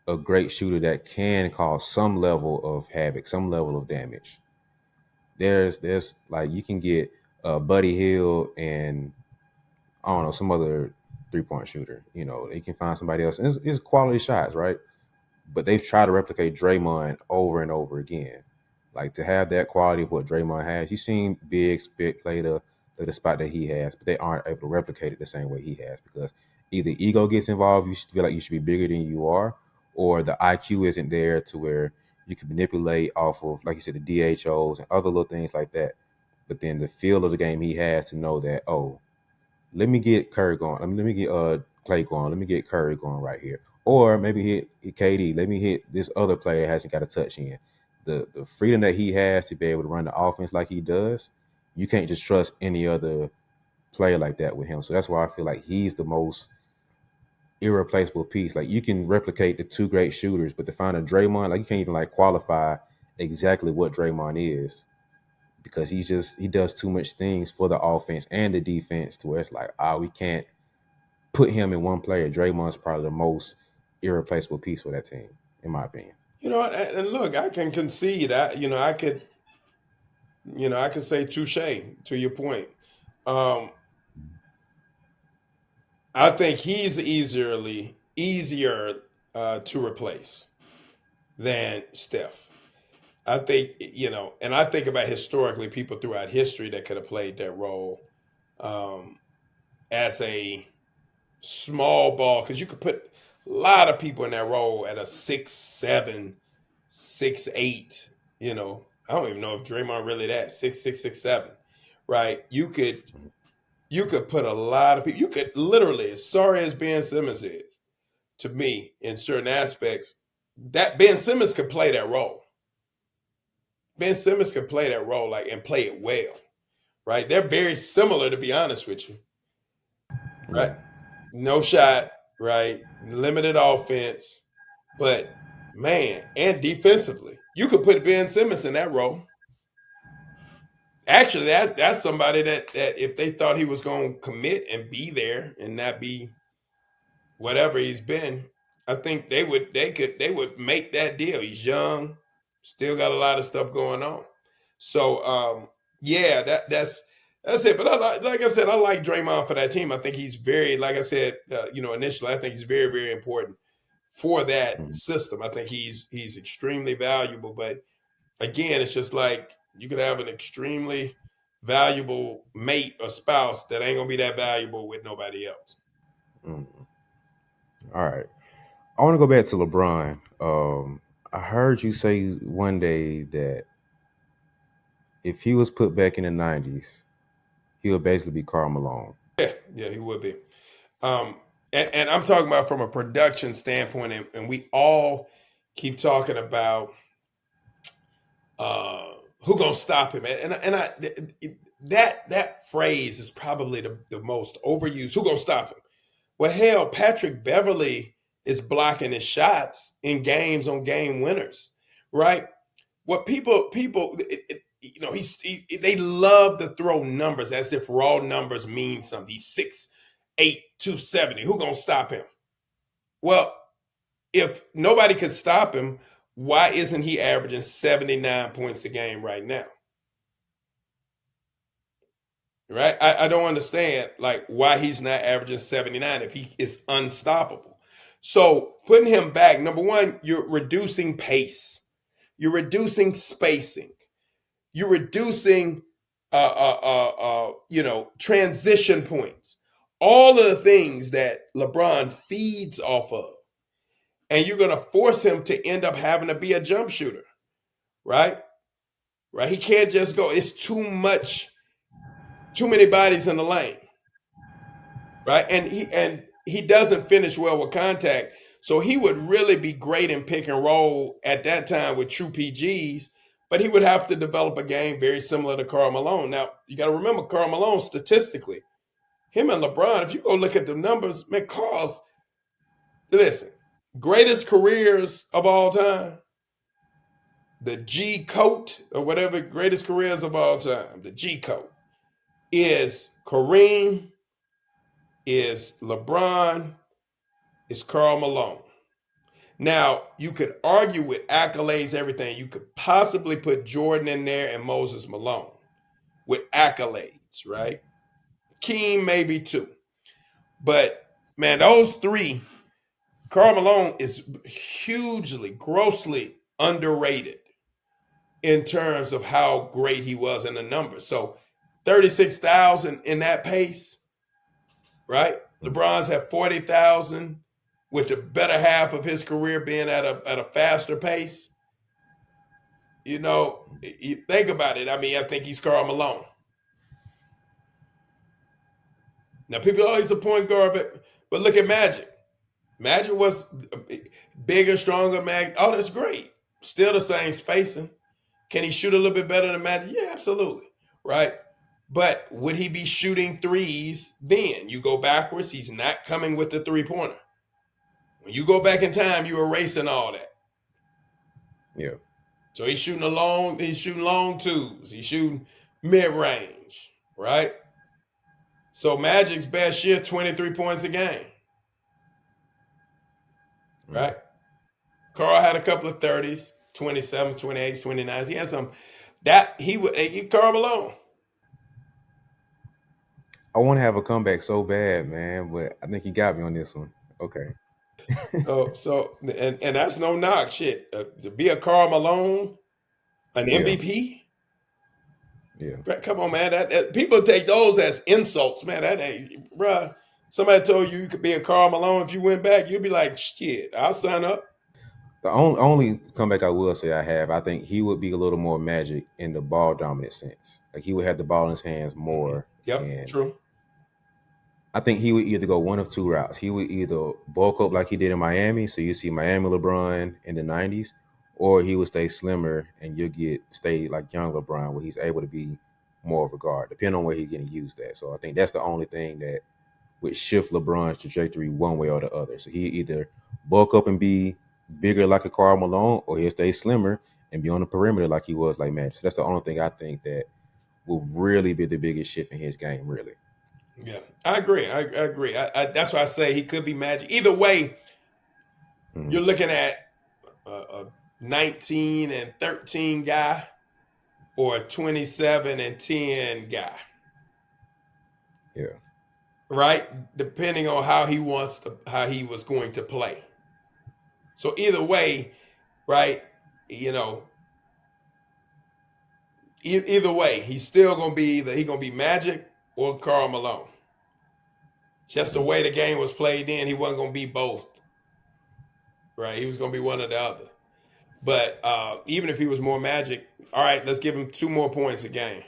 a great shooter that can cause some level of havoc, some level of damage, there's like you can get Buddy Hill and I don't know some other 3 point shooter. You know, they can find somebody else. And it's quality shots, right? But they've tried to replicate Draymond over and over again. Like to have that quality of what Draymond has, you've seen bigs play the spot that he has, but they aren't able to replicate it the same way he has because either ego gets involved, you feel like you should be bigger than you are, or the IQ isn't there to where you can manipulate off of, like you said, the DHOs and other little things like that. But then the feel of the game he has to know that, oh, let me get Curry going. Let me get Clay going. Let me get Curry going right here. Or maybe hit KD. Let me hit this other player that hasn't got a touch in. The freedom that he has to be able to run the offense like he does, you can't just trust any other player like that with him. So that's why I feel like he's the most irreplaceable piece. Like you can replicate the two great shooters, but to find a Draymond, like you can't even like qualify exactly what Draymond is because he does too much things for the offense and the defense to where it's like we can't put him in one player. Draymond's probably the most irreplaceable piece for that team, in my opinion. And look, I can concede. I could say touche to your point. Um, I think he's easily. easier to replace than Steph. I think, and I think about historically people throughout history that could have played that role um, as a small ball, because you could put a lot of people in that role at a 6'7", 6'8". I don't even know if Draymond really that 6'6", 6'7", right? You could put a lot of people. You could literally, as sorry as Ben Simmons is to me in certain aspects, that Ben Simmons could play that role. Ben Simmons could play that role like and play it well, right? They're very similar, to be honest with you, right? Yeah. No shot, right? Limited offense, but man, and defensively, you could put Ben Simmons in that role. Actually, that's somebody that if they thought he was going to commit and be there and not be whatever he's been, I think they would make that deal. He's young, still got a lot of stuff going on. So yeah, that's it. But like I said, I like Draymond for that team. I think he's very, like I said, initially, I think he's very, very important for that Mhm. system. I think he's extremely valuable. But again, it's just like you could have an extremely valuable mate or spouse that ain't gonna be that valuable with nobody else. Mm. All right. I want to go back to LeBron. I heard you say one day that if he was put back in the '90s, he would basically be Karl Malone. Yeah, yeah, he would be. Um, and I'm talking about from a production standpoint, and we all keep talking about uh, who gonna stop him, that phrase is probably the most overused. Who gonna stop him? Well, hell, Patrick Beverly is blocking his shots in games on game winners, right? What people they love to throw numbers as if raw numbers mean something. He's 6'8", 270. Who gonna stop him? Well, if nobody could stop him, why isn't he averaging 79 points a game right now? Right? I don't understand like why he's not averaging 79 if he is unstoppable. So putting him back, number one, you're reducing pace, you're reducing spacing, you're reducing transition points, all of the things that LeBron feeds off of, and you're going to force him to end up having to be a jump shooter, right? Right? He can't just go. It's too much, too many bodies in the lane, right? And he doesn't finish well with contact, so he would really be great in pick and roll at that time with true PGs. But he would have to develop a game very similar to Karl Malone. Now you got to remember Karl Malone statistically, him and LeBron. If you go look at the numbers, man, Karl's listen, greatest careers of all time, the G coat or whatever, greatest careers of all time, the G coat is Kareem, is LeBron, is Karl Malone. Now, you could argue with accolades, everything. You could possibly put Jordan in there and Moses Malone with accolades, right? Keem maybe too. But man, those three, Karl Malone is hugely, grossly underrated in terms of how great he was in the numbers. So 36,000 in that pace, right? Mm. LeBron's had 40,000 with the better half of his career being at a faster pace. You think about it. I mean, I think he's Karl Malone. Now, people are always a point guard, but look at Magic. Magic was bigger, stronger. Oh, that's great. Still the same spacing. Can he shoot a little bit better than Magic? Yeah, absolutely. Right. But would he be shooting threes then? You go backwards, he's not coming with the 3-pointer. When you go back in time, you're erasing all that. Yeah. So he's shooting long twos, he's shooting mid range, right? So Magic's best year, 23 points a game, Mm. right? Carl had a couple of 30s, 27s, 28s, 29s. He had some that he would Carl Malone. I want to have a comeback so bad, man, but I think he got me on this one. Okay. And that's no knock. Shit, to be a Karl Malone, an Yeah, MVP. yeah. Come on, man. People take those as insults, man. That ain't, bruh. Somebody told you could be a Karl Malone if you went back, you'd be like, shit, I'll sign up. The only comeback I will say I have, I think he would be a little more Magic in the ball dominant sense. Like he would have the ball in his hands Hmm. more, Yep, and true. I think he would either go one of two routes. He would either bulk up like he did in Miami, so you see Miami LeBron in the '90s, or he would stay slimmer and you'll get stay like young LeBron, where he's able to be more of a guard, depending on where he's getting used at. So I think that's the only thing that would shift LeBron's trajectory one way or the other. So he either bulk up and be bigger like a Karl Malone, or he'll stay slimmer and be on the perimeter like he was like Magic. So that's the only thing I think that will really be the biggest shift in his game, really. Yeah, I agree. I agree. That's why I say he could be Magic. Either way, Mhm. you're looking at a 19 and 13 guy or a 27 and 10 guy, Yeah. right? Depending on how he was going to play. So either way, right? You know, either way, he's still gonna be Magic or Karl Malone. Just the Mhm. way the game was played then, he wasn't gonna be both, right? He was gonna be one or the other. But even if he was more Magic, all right, let's give him 2 more points a game.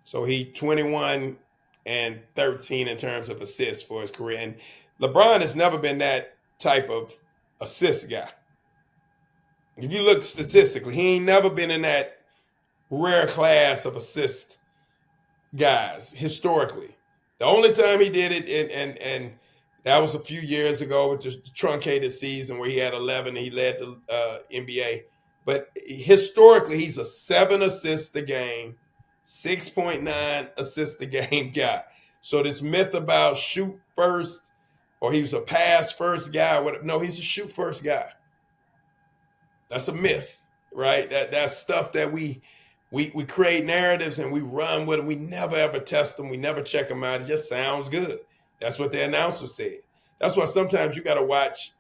So he 21 and 13 in terms of assists for his career. And LeBron has never been that type of assist guy. If you look statistically, he ain't never been in that rare class of assist guys historically. The only time he did it, and that was a few years ago with just the truncated season where he had 11 and he led the NBA. But historically, he's a 7 assists a game, 6.9 assists a game guy. So this myth about shoot first or he was a pass first guy, no, he's a shoot first guy. That's a myth, right? That's stuff that we create narratives and we run with them. We never ever test them. We never check them out. It just sounds good. That's what the announcer said. That's why sometimes you got to watch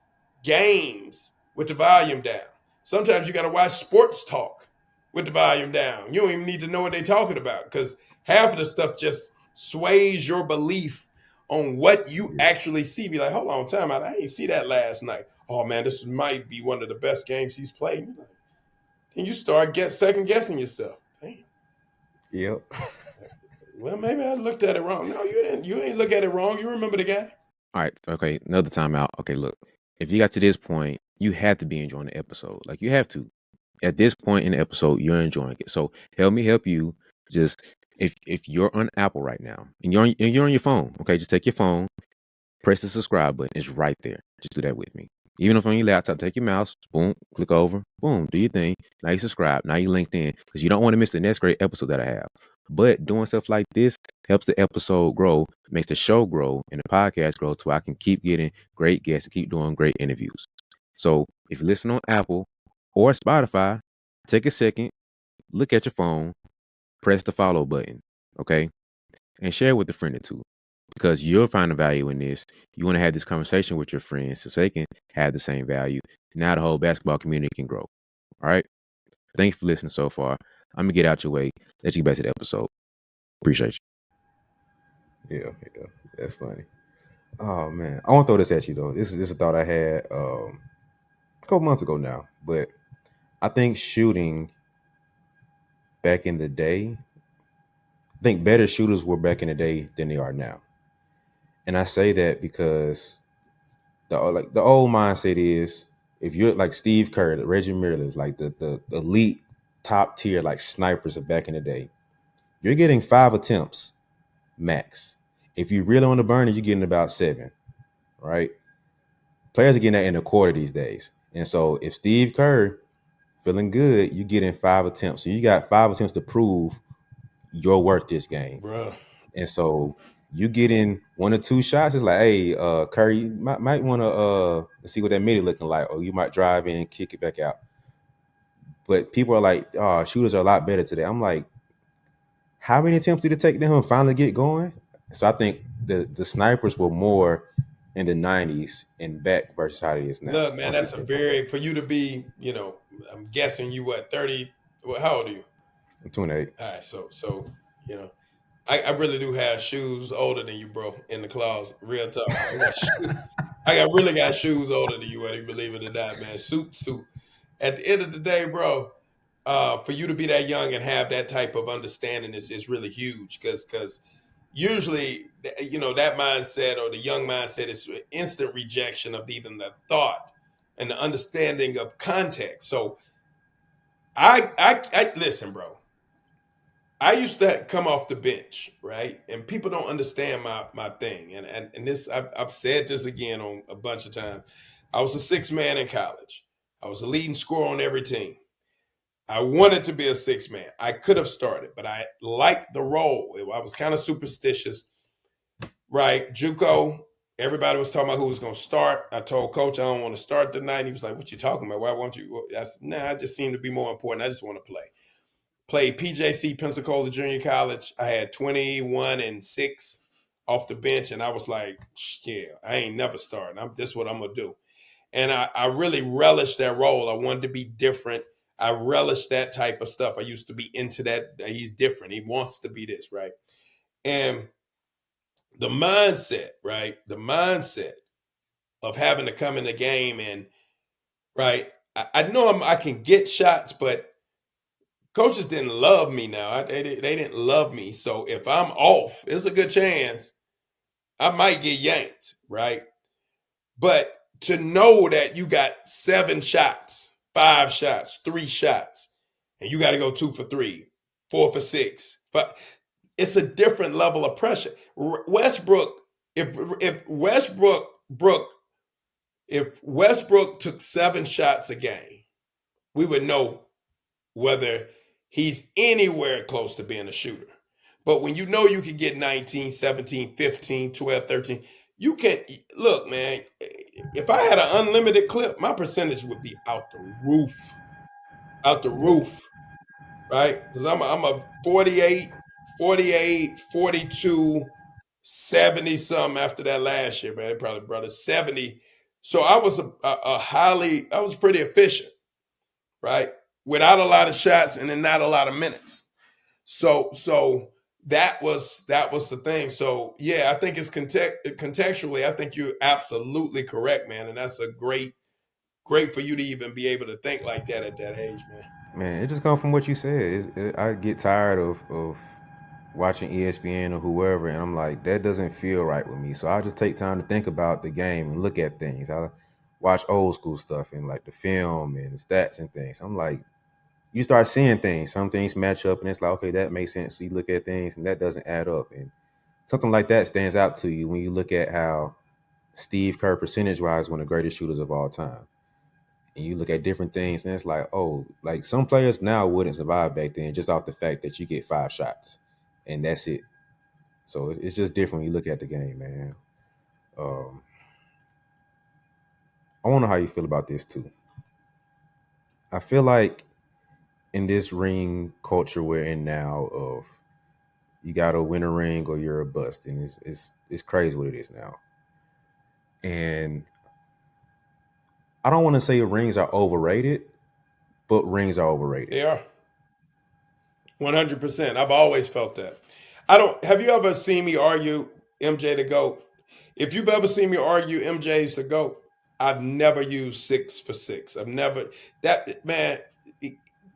games with the volume down. Sometimes you got to watch sports talk with the volume down. You don't even need to know what they're talking about because half of the stuff just sways your belief on what you Yeah. actually see. Be like, hold on, time out. I didn't see that last night. Oh man, this might be one of the best games he's played. Then you start second guessing yourself. Damn. Yep. Well, maybe I looked at it wrong. No, you didn't. You ain't look at it wrong. You remember the game. All right. Okay. Another timeout. Okay. Look, if you got to this point, you have to be enjoying the episode. Like you have to. At this point in the episode, you're enjoying it. So help me help you. Just if you're on Apple right now and you're on your phone, okay, just take your phone, press the subscribe button. It's right there. Just do that with me. Even if on your laptop, take your mouse, boom, click over, boom, do your thing. Now you subscribe. Now you linked in because you don't want to miss the next great episode that I have. But doing stuff like this helps the episode grow, makes the show grow, and the podcast grow so I can keep getting great guests and keep doing great interviews. So if you listen on Apple or Spotify, take a second, look at your phone, press the follow button, okay? And share with a friend or two because you'll find a value in this. You want to have this conversation with your friends so they can have the same value. Now the whole basketball community can grow. All right. Thank you for listening so far. I'm gonna get out your way. Let's get back to the episode. Appreciate you. Yeah, yeah, that's funny. Oh man, I want to throw this at you though. This is a thought I had a couple months ago now, but I think shooting back in the day, I think better shooters were back in the day than they are now, and I say that because the old mindset is if you're like Steve Kerr, Reggie Miller, like the elite top tier like snipers of back in the day, you're getting 5 attempts max. If you really want to burn it, you're getting about 7, right? Players are getting that in a quarter these days. And so if Steve Kerr feeling good, you get in 5 attempts. So you got 5 attempts to prove your worth this game. Bruh. And so you get in 1 or 2 shots, it's like, hey, Curry, you might want to see what that midi looking like, or you might drive in, kick it back out. But people are like, oh, shooters are a lot better today. I'm like, how many attempts did it take them to finally get going? So I think the snipers were more in the '90s and back versus how it is now. Look, man, Once we that's a think about very for you to be. I'm guessing you what 30. How old are you? it. 28. All right, so you know, I really do have shoes older than you, bro, in the closet. Real talk. I really got shoes older than you, whether you believe it or not, man. Suits too. At the end of the day, bro, for you to be that young and have that type of understanding is really huge because usually that mindset or the young mindset is instant rejection of even the thought and the understanding of context. So I listen, bro. I used to come off the bench, right? And people don't understand my thing. And this I've said this again on a bunch of times. I was a six man in college. I was a leading scorer on every team. I wanted to be a six man. I could have started, but I liked the role. I was kind of superstitious, right? JUCO, everybody was talking about who was going to start. I told coach I don't want to start tonight. He was like, "What you talking about? Why won't you?" I said, "Nah, it just seemed to be more important. I just want to play." Played PJC Pensacola Junior College. I had 21 and 6 off the bench, and I was like, "Yeah, I ain't never starting. This is what I'm gonna do." And I really relished that role. I wanted to be different. I relished that type of stuff. I used to be into that. He's different. He wants to be this, right? And the mindset, right? The mindset of having to come in the game and right. I know I can get shots, but coaches didn't love me now. They didn't love me. So if I'm off, it's a good chance I might get yanked, right? But to know that you got 7 shots, 5 shots, 3 shots, and you got to go 2 for 3, 4 for 6, but it's a different level of pressure. Westbrook, if Westbrook took 7 shots a game, we would know whether he's anywhere close to being a shooter. But when you know you can get 19, 17, 15, 12, 13, you can look, man. If I had an unlimited clip, my percentage would be out the roof. Out the roof, right? Because I'm a 48, 48, 42, 70 something after that last year, man. It probably brought us 70. So I was I was pretty efficient, right? Without a lot of shots and then not a lot of minutes. So that was the thing. So yeah, I think it's contextually. I think you're absolutely correct, man, and that's a great for you to even be able to think like that at that age, man. Man, it just comes from what you said. I get tired of watching ESPN or whoever, and I'm like, that doesn't feel right with me. So I just take time to think about the game and look at things. I watch old school stuff and like the film and the stats and things. I'm like, you start seeing things. Some things match up, and it's like, okay, that makes sense. So you look at things, and that doesn't add up, and something like that stands out to you when you look at how Steve Kerr, percentage-wise, one of the greatest shooters of all time. And you look at different things, and it's like, oh, like some players now wouldn't survive back then just off the fact that you get 5 shots, and that's it. So it's just different when you look at the game, man. Um, I wonder how you feel about this too. I feel like in this ring culture we're in now, of you got to win a ring or you're a bust, and it's crazy what it is now. And I don't want to say rings are overrated, but rings are overrated. They are 100%. I've always felt that. I don't. Have you ever seen me argue MJ the goat? If you've ever seen me argue MJ's the goat, I've never used 6 for 6. I've never that man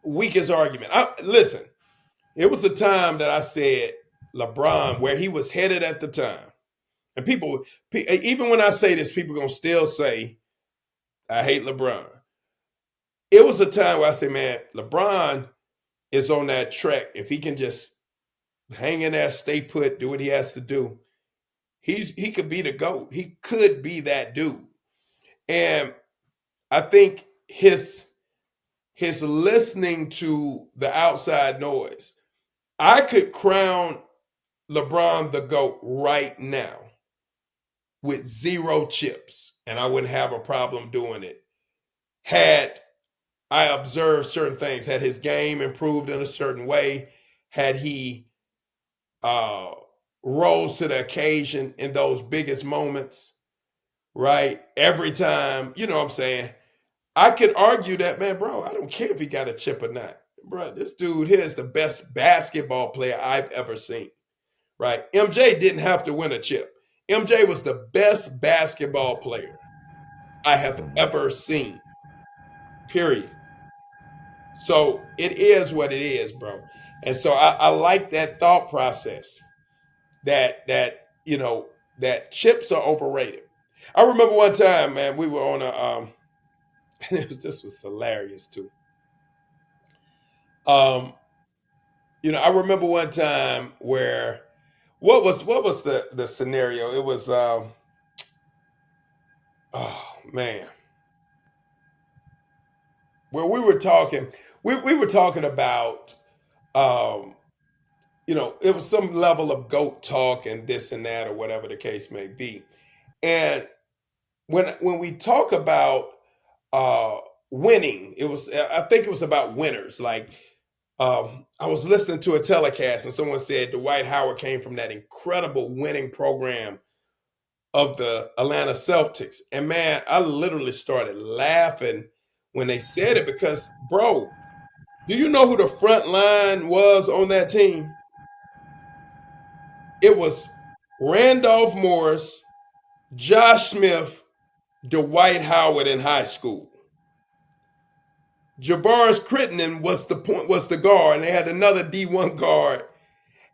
weakest argument. Listen. It was a time that I said LeBron, where he was headed at the time. And people, even when I say this, people gonna still say I hate LeBron. It was a time where I said, man, LeBron is on that track. If he can just hang in there, stay put, do what he has to do, he could be the GOAT. He could be that dude. And I think his listening to the outside noise, I could crown LeBron the GOAT right now with 0 chips, and I wouldn't have a problem doing it. Had I observed certain things, had his game improved in a certain way, had he uh, rose to the occasion in those biggest moments, right? Every time, you know what I'm saying? I could argue that, man, bro, I don't care if he got a chip or not. Bro, this dude here is the best basketball player I've ever seen, right? MJ didn't have to win a chip. MJ was the best basketball player I have Mhm. ever seen, period. So it is what it is, bro. And so I like that thought process that chips are overrated. I remember one time, man, we were on a this was hilarious too. Um, I remember one time where what was the scenario? It was oh man, where we were talking about um it was some level of goat talk and this and that or whatever the case may be. And when we talk about uh winning, I think it was about winners. Like I was listening to a telecast and someone said Dwight Howard came from that incredible winning program of the Atlanta Celtics. And man, I literally started laughing when they said it because, bro, do you know who the front line was on that team? It was Randolph Morris, Josh Smith, Dwight Howard in high school. Javaris Crittenton was the guard, and they had another D1 guard.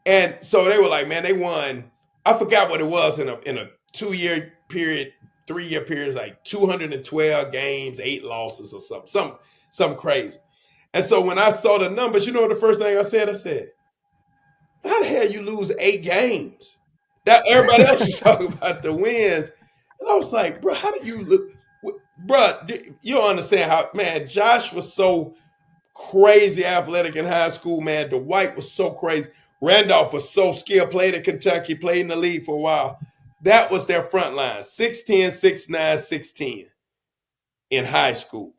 And so they were like, man, they won. I forgot what it was in a 2 year period, 3 year period, like 212 games, 8 losses or something, something crazy. And so when I saw the numbers, you know what the first thing I said? I said, how the hell you lose 8 games? That everybody else was talking about the wins. And I was like, bro, how do you look? Bro, you don't understand how, man, Josh was so crazy athletic in high school, man. Dwight was so crazy. Randolph was so skilled, played in Kentucky, played in the league for a while. That was their front line 6'10, 6'9, 6'10 in high school.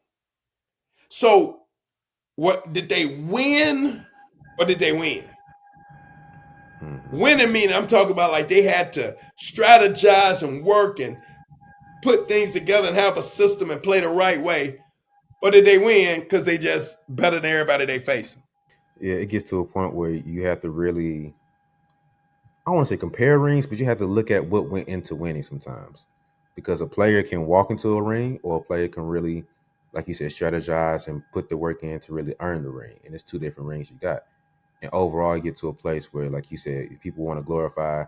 So, what did they win or did they win? Mhm. Winning meaning I'm talking about like they had to strategize and work and put things together and have a system and play the right way. Or did they win because they just better than everybody they face? Yeah, it gets to a point where you have to really, I don't want to say compare rings, but you have to look at what went into winning sometimes. Because a player can walk into a ring, or a player can really, like you said, strategize and put the work in to really earn the ring. And it's two different rings you got. And overall, you get to a place where, like you said, people want to glorify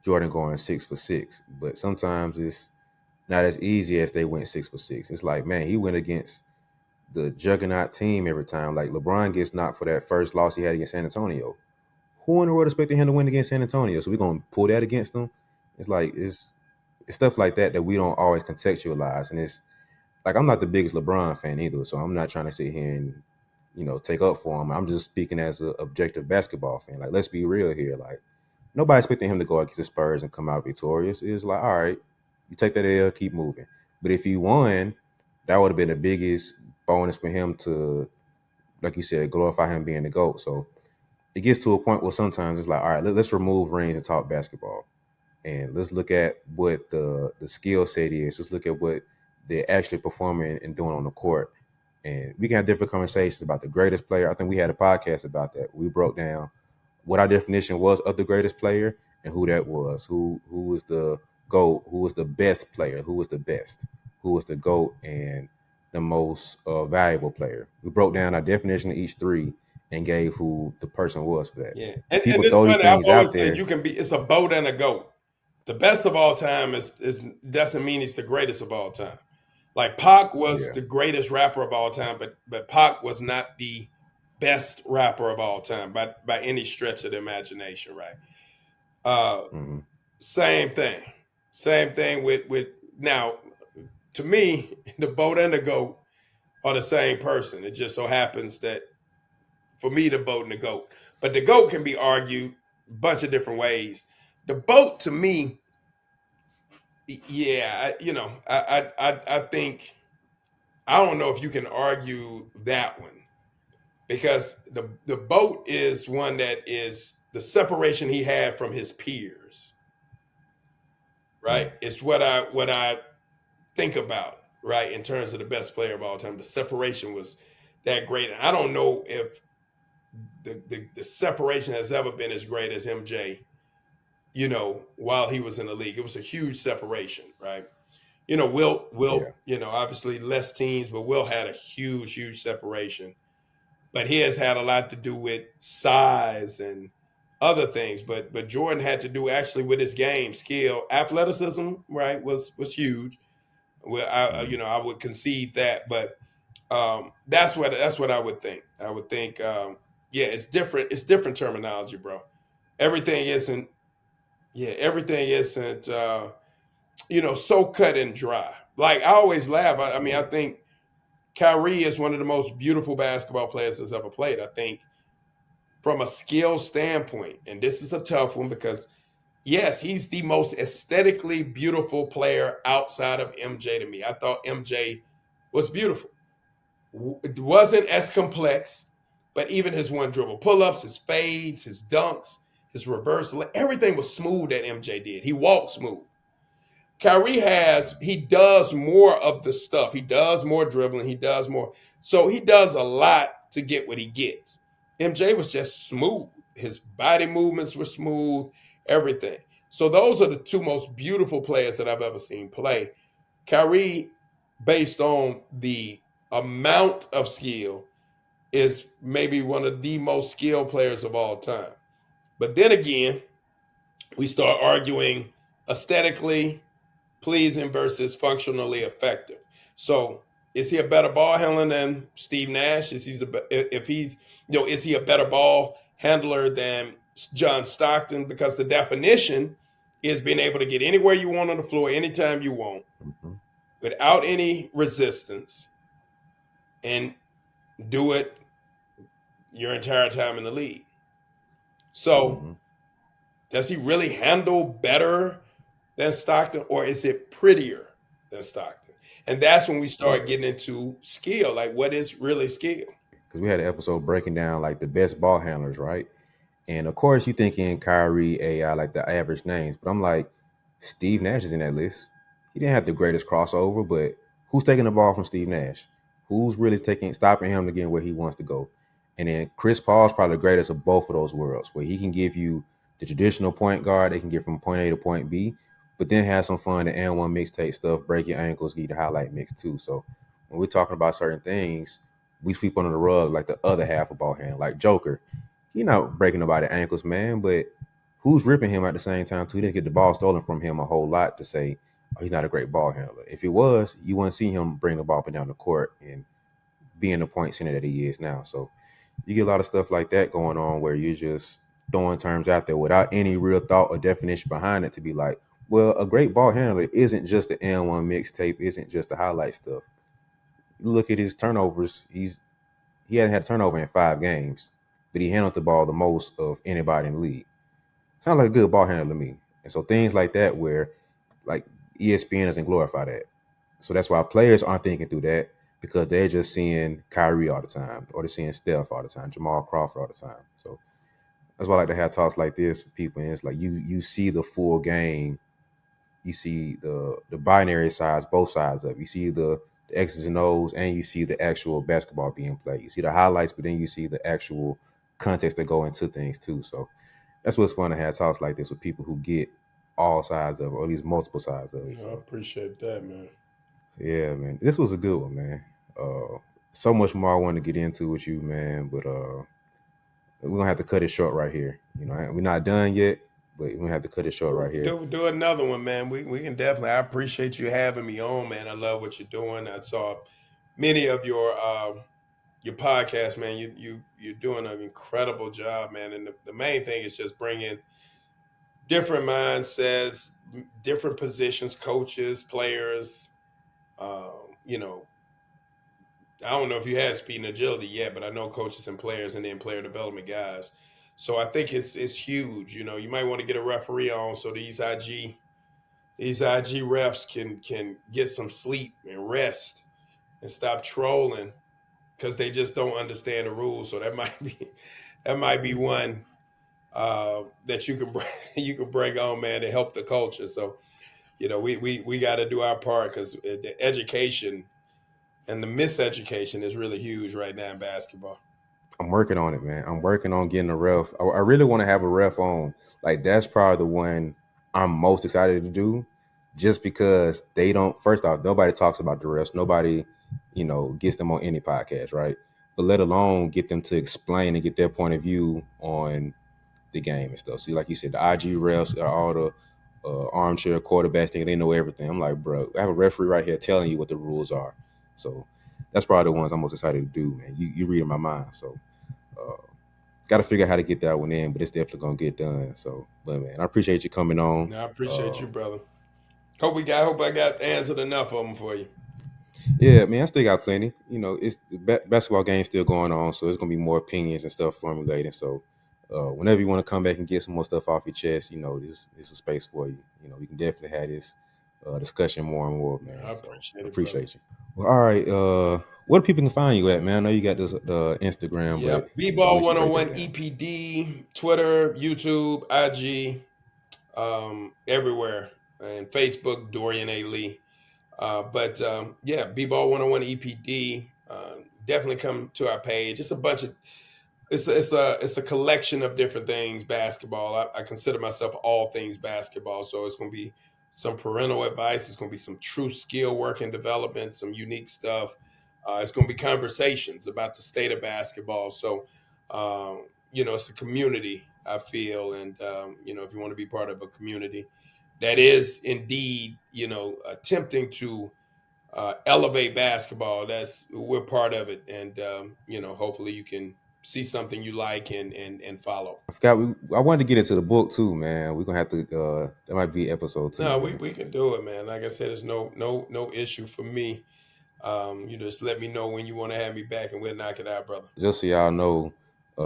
Jordan going 6 for 6. But sometimes it's not as easy as they went 6 for 6. It's like, man, he went against the juggernaut team every time. Like LeBron gets knocked for that first loss he had against San Antonio. Who in the world expected him to win against San Antonio? So we're gonna pull that against them. It's like it's stuff like that we don't always contextualize. And it's like I'm not the biggest LeBron fan either, so I'm not trying to sit here and take up for him. I'm just speaking as an objective basketball fan. Like let's be real here. Like nobody expecting him to go against the Spurs and come out victorious. It's like all right, you take that L, keep moving. But if he won, that would have been the biggest bonus for him to, like you said, glorify him being the GOAT. So it gets to a point where sometimes it's like, all right, let's remove rings and talk basketball, and let's look at what the skill set is. Let's look at what they're actually performing and doing on the court, and we can have different conversations about the greatest player. I think we had a podcast about that. We broke down what our definition was of the greatest player and who that was. Who was the GOAT? Who was the best player? Who was the best? Who was the GOAT and the most valuable player? We broke down our definition of each three and gave who the person was for that. Yeah. And And people it's throw these funny, I've things out always said there. you can be it's a boat and a goat. The best of all time is doesn't mean he's the greatest of all time. Like Pac was Yeah. the greatest rapper of all time, but Pac was not the best rapper of all time by any stretch of the imagination, right? Uh Hmm. same thing. Same thing with now to me, the boat and the goat are the same person. It just so happens that for me, the boat and the goat. But the goat can be argued a bunch of different ways. The boat, to me, yeah, I think I don't know if you can argue that one because the boat is one that is the separation he had from his peers, right? Mm. It's what I think about, right? In terms of the best player of all time, the separation was that great. And I don't know if the separation has ever been as great as MJ, while he was in the league. It was a huge separation, right? Will, Yeah, obviously less teams, but Will had a huge, huge separation. But he has had a lot to do with size and other things. But Jordan had to do actually with his game, skill, athleticism, right? Was huge. Well, mm-hmm. I would concede that, but that's what I would think. I would think, yeah, it's different. It's different terminology, bro. Everything isn't, yeah, everything isn't, so cut and dry. Like I always laugh. I mean, I Yeah, think Kyrie is one of the most beautiful basketball players that's ever played. I think from a skill standpoint, and this is a tough one because yes, he's the most aesthetically beautiful player outside of MJ to me. I thought MJ was beautiful. It wasn't as complex, but even his one dribble pull ups, his fades, his dunks, his reversal, everything was smooth that MJ did. He walked smooth. He does more of the stuff. He does more dribbling. He does more. So he does a lot to get what he gets. MJ was just smooth. His body movements were smooth, everything. So those are the two most beautiful players that I've ever seen play. Kyrie, based on the amount of skill, is maybe one of the most skilled players of all time. But then again, we start arguing aesthetically pleasing versus functionally effective. So, is he a better ball handler than Steve Nash? Is he a better ball handler than John Stockton? Because the definition is being able to get anywhere you want on the floor, anytime you want, mm-hmm. without any resistance, and do it your entire time in the league. So, Mm-hmm. does he really handle better than Stockton, or is it prettier than Stockton? And that's when we start Yeah. getting into skill. Like, what is really skill? Because we had an episode breaking down like the best ball handlers, right? And of course, you thinking Kyrie, AI, like the average names, but I'm like, Steve Nash is in that list. He didn't have the greatest crossover, but who's taking the ball from Steve Nash? Who's really stopping him to get where he wants to go? And then Chris Paul's probably the greatest of both of those worlds, where he can give you the traditional point guard, they can get from point A to point B, but then have some fun, the and one mixtape stuff, break your ankles, get the highlight mix too. So when we're talking about certain things, we sweep under the rug like the other half of ball hand, like Joker. He not breaking nobody's ankles, man, but who's ripping him at the same time too? He didn't get the ball stolen from him a whole lot to say, oh, he's not a great ball handler. If it was, you wouldn't see him bring the ball up and down the court and being the point center that he is now. So you get a lot of stuff like that going on where you're just throwing terms out there without any real thought or definition behind it to be like, well, a great ball handler isn't just the N1 mixtape, isn't just the highlight stuff. You look at his turnovers, he hasn't had a turnover in 5 games, but he handles the ball the most of anybody in the league. Sounds like a good ball handler to me. And so things like that where like ESPN doesn't glorify that. So that's why players aren't thinking through that because they're just seeing Kyrie all the time or they're seeing Steph all the time, Jamal Crawford all the time. So that's why I like to have talks like this with people. And it's like you see the full game. You see the binary sides, both sides of it. You see the X's and O's, and you see the actual basketball being played. You see the highlights, but then you see the actual context that go into things too. So that's what's fun to have talks like this with people who get all sides of it, or at least multiple sides of it. I So appreciate that, man. yeah, man, this was a good one, man. So much more I want to get into with you, man, but we're gonna have to cut it short right here. We're not done yet, but we're gonna have to cut it short right here. Do another one, man. We can definitely. I appreciate you having me on, man. I love what you're doing. I saw many of your podcasts, man. You're doing an incredible job, man. And the main thing is just bringing different mindsets, different positions, coaches, players. Uh, you know, I don't know if you had speed and agility yet, but I know coaches and players, and then player development guys. So I think it's huge. You might want to get a referee on so these IG refs can get some sleep and rest and stop trolling because they just don't understand the rules. So that might be one that you can bring, you can bring on, man, to help the culture. So we got to do our part because the education and the miseducation is really huge right now in basketball. I'm working on it, man. I'm working on getting a ref. I really want to have a ref on. Like that's probably the one I'm most excited to do, just because they don't. First off, nobody talks about the refs. Nobody, gets them on any podcast, right? But let alone get them to explain and get their point of view on the game and stuff. See, like you said, the IG refs are all the armchair quarterbacks think they know everything. I'm like, bro, I have a referee right here telling you what the rules are. So that's probably the ones I'm most excited to do, man. You reading my mind, so uh, got to figure out how to get that one in, but it's definitely gonna get done. So, but man, I appreciate you coming on. Now, I appreciate Uh, you, brother. Hope I got answered enough of them for you. yeah, man, I still got plenty. It's the basketball game still going on, so there's gonna be more opinions and stuff formulating. So, whenever you want to come back and get some more stuff off your chest, this is a space for you. We can definitely have this discussion more and more, I man. So, appreciate I it, brother. appreciate you. Well, all right. Where people can find you at, man? I know you got this the Instagram, but Yep. I'll BeBall let you break that 101 down. EPD, Twitter, YouTube, IG, everywhere, and Facebook, Dorian A. Lee. But yeah, B-Ball 101 EPD. Definitely come to our page. It's a bunch of it's a collection of different things basketball. I consider myself all things basketball, so it's going to be some parental advice. It's going to be some true skill work and development, some unique stuff. It's going to be conversations about the state of basketball. So it's a community, I feel, and if you want to be part of a community that is indeed attempting to elevate basketball. We're part of it, and hopefully you can see something you like and follow. I forgot. I wanted to get into the book too, man. We're gonna have to. That might be episode two, No, we, man. we can do it, man. Like I said, there's no issue for me. You just let me know when you want to have me back, and we'll knock it out, brother. Just so y'all know,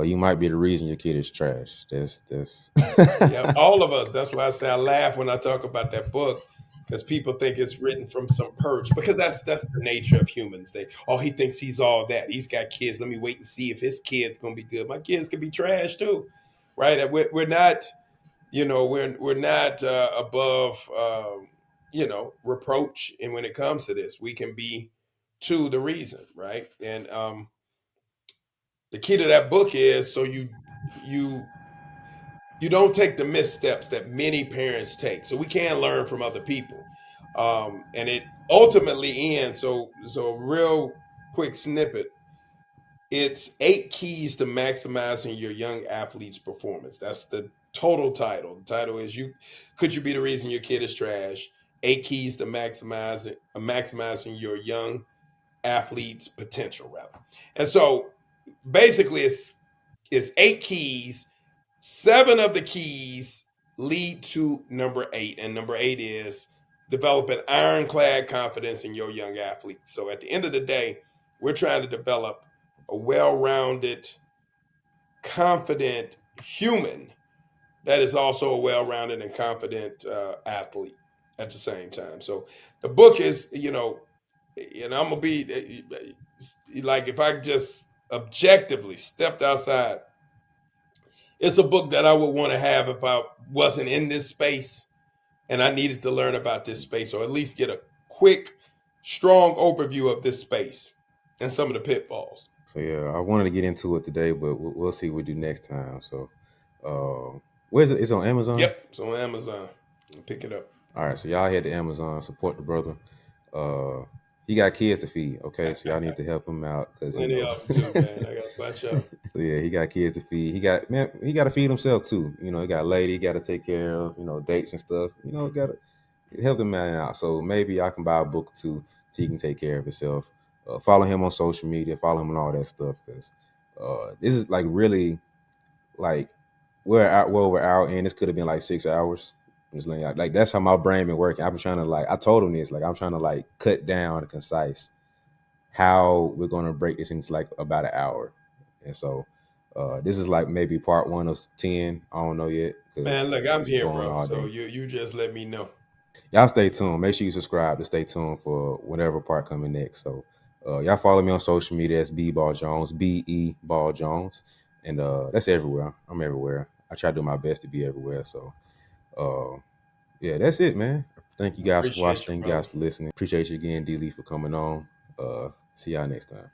you might be the reason your kid is trash. That's. Yeah, all of us. That's why I say I laugh when I talk about that book because people think it's written from some perch because that's the nature of humans. He thinks he's all that. He's got kids. Let me wait and see if his kid's gonna be good. My kids could be trash too, right? We're not, we're not above, reproach. And when it comes to this, we can be to the reason, right? And the key to that book is so you you don't take the missteps that many parents take. So we can learn from other people. And it ultimately ends. So real quick snippet. It's 8 keys to maximizing your young athlete's performance. That's the total title. The title is you could you be the reason your kid is trash? 8 keys to maximizing your young athlete's potential, rather. And so basically it's 8 keys. 7 of the keys lead to number 8, and number 8 is develop an ironclad confidence in your young athlete. So at the end of the day, we're trying to develop a well-rounded, confident human that is also a well-rounded and confident athlete at the same time. So the book is, and I'm gonna be like if I just objectively stepped outside, it's a book that I would want to have if I wasn't in this space and I needed to learn about this space, or at least get a quick, strong overview of this space and some of the pitfalls. So yeah, I wanted to get into it today, but we'll see what we do next time. So, where's it? It's on Amazon. Yep, it's on Amazon. Pick it up. All right, so y'all head to Amazon, support the brother. Uh, he got kids to feed, okay? So y'all need to help him out because Plenty of them too, man. I got a bunch of them. So yeah, he got kids to feed. He got to feed himself too. He got a lady he got to take care of. Dates and stuff. Got to help the man out. So maybe I can buy a book too, so he can take care of himself. Follow him on social media. Follow him on all that stuff because this is like really like we're out and this could have been like 6 hours. I'm just letting like that's how my brain been working. I've been trying to like I told him this like I'm trying to like cut down and concise how we're gonna break this into like about an hour. And so this is like maybe part one of 10. I don't know yet because Man, look, I'm it's here, going bro. all So day. you just let me know. Y'all stay tuned. Make sure you subscribe to stay tuned for whatever part coming next. So y'all follow me on social media. That's B-Ball Jones, B-E Ball Jones. And that's everywhere. I'm everywhere. I try to do my best to be everywhere. So yeah, that's it, man. Thank you guys for watching. Appreciate you, Thank you guys brother. for listening. Appreciate you again, D Lee, for coming on. See y'all next time.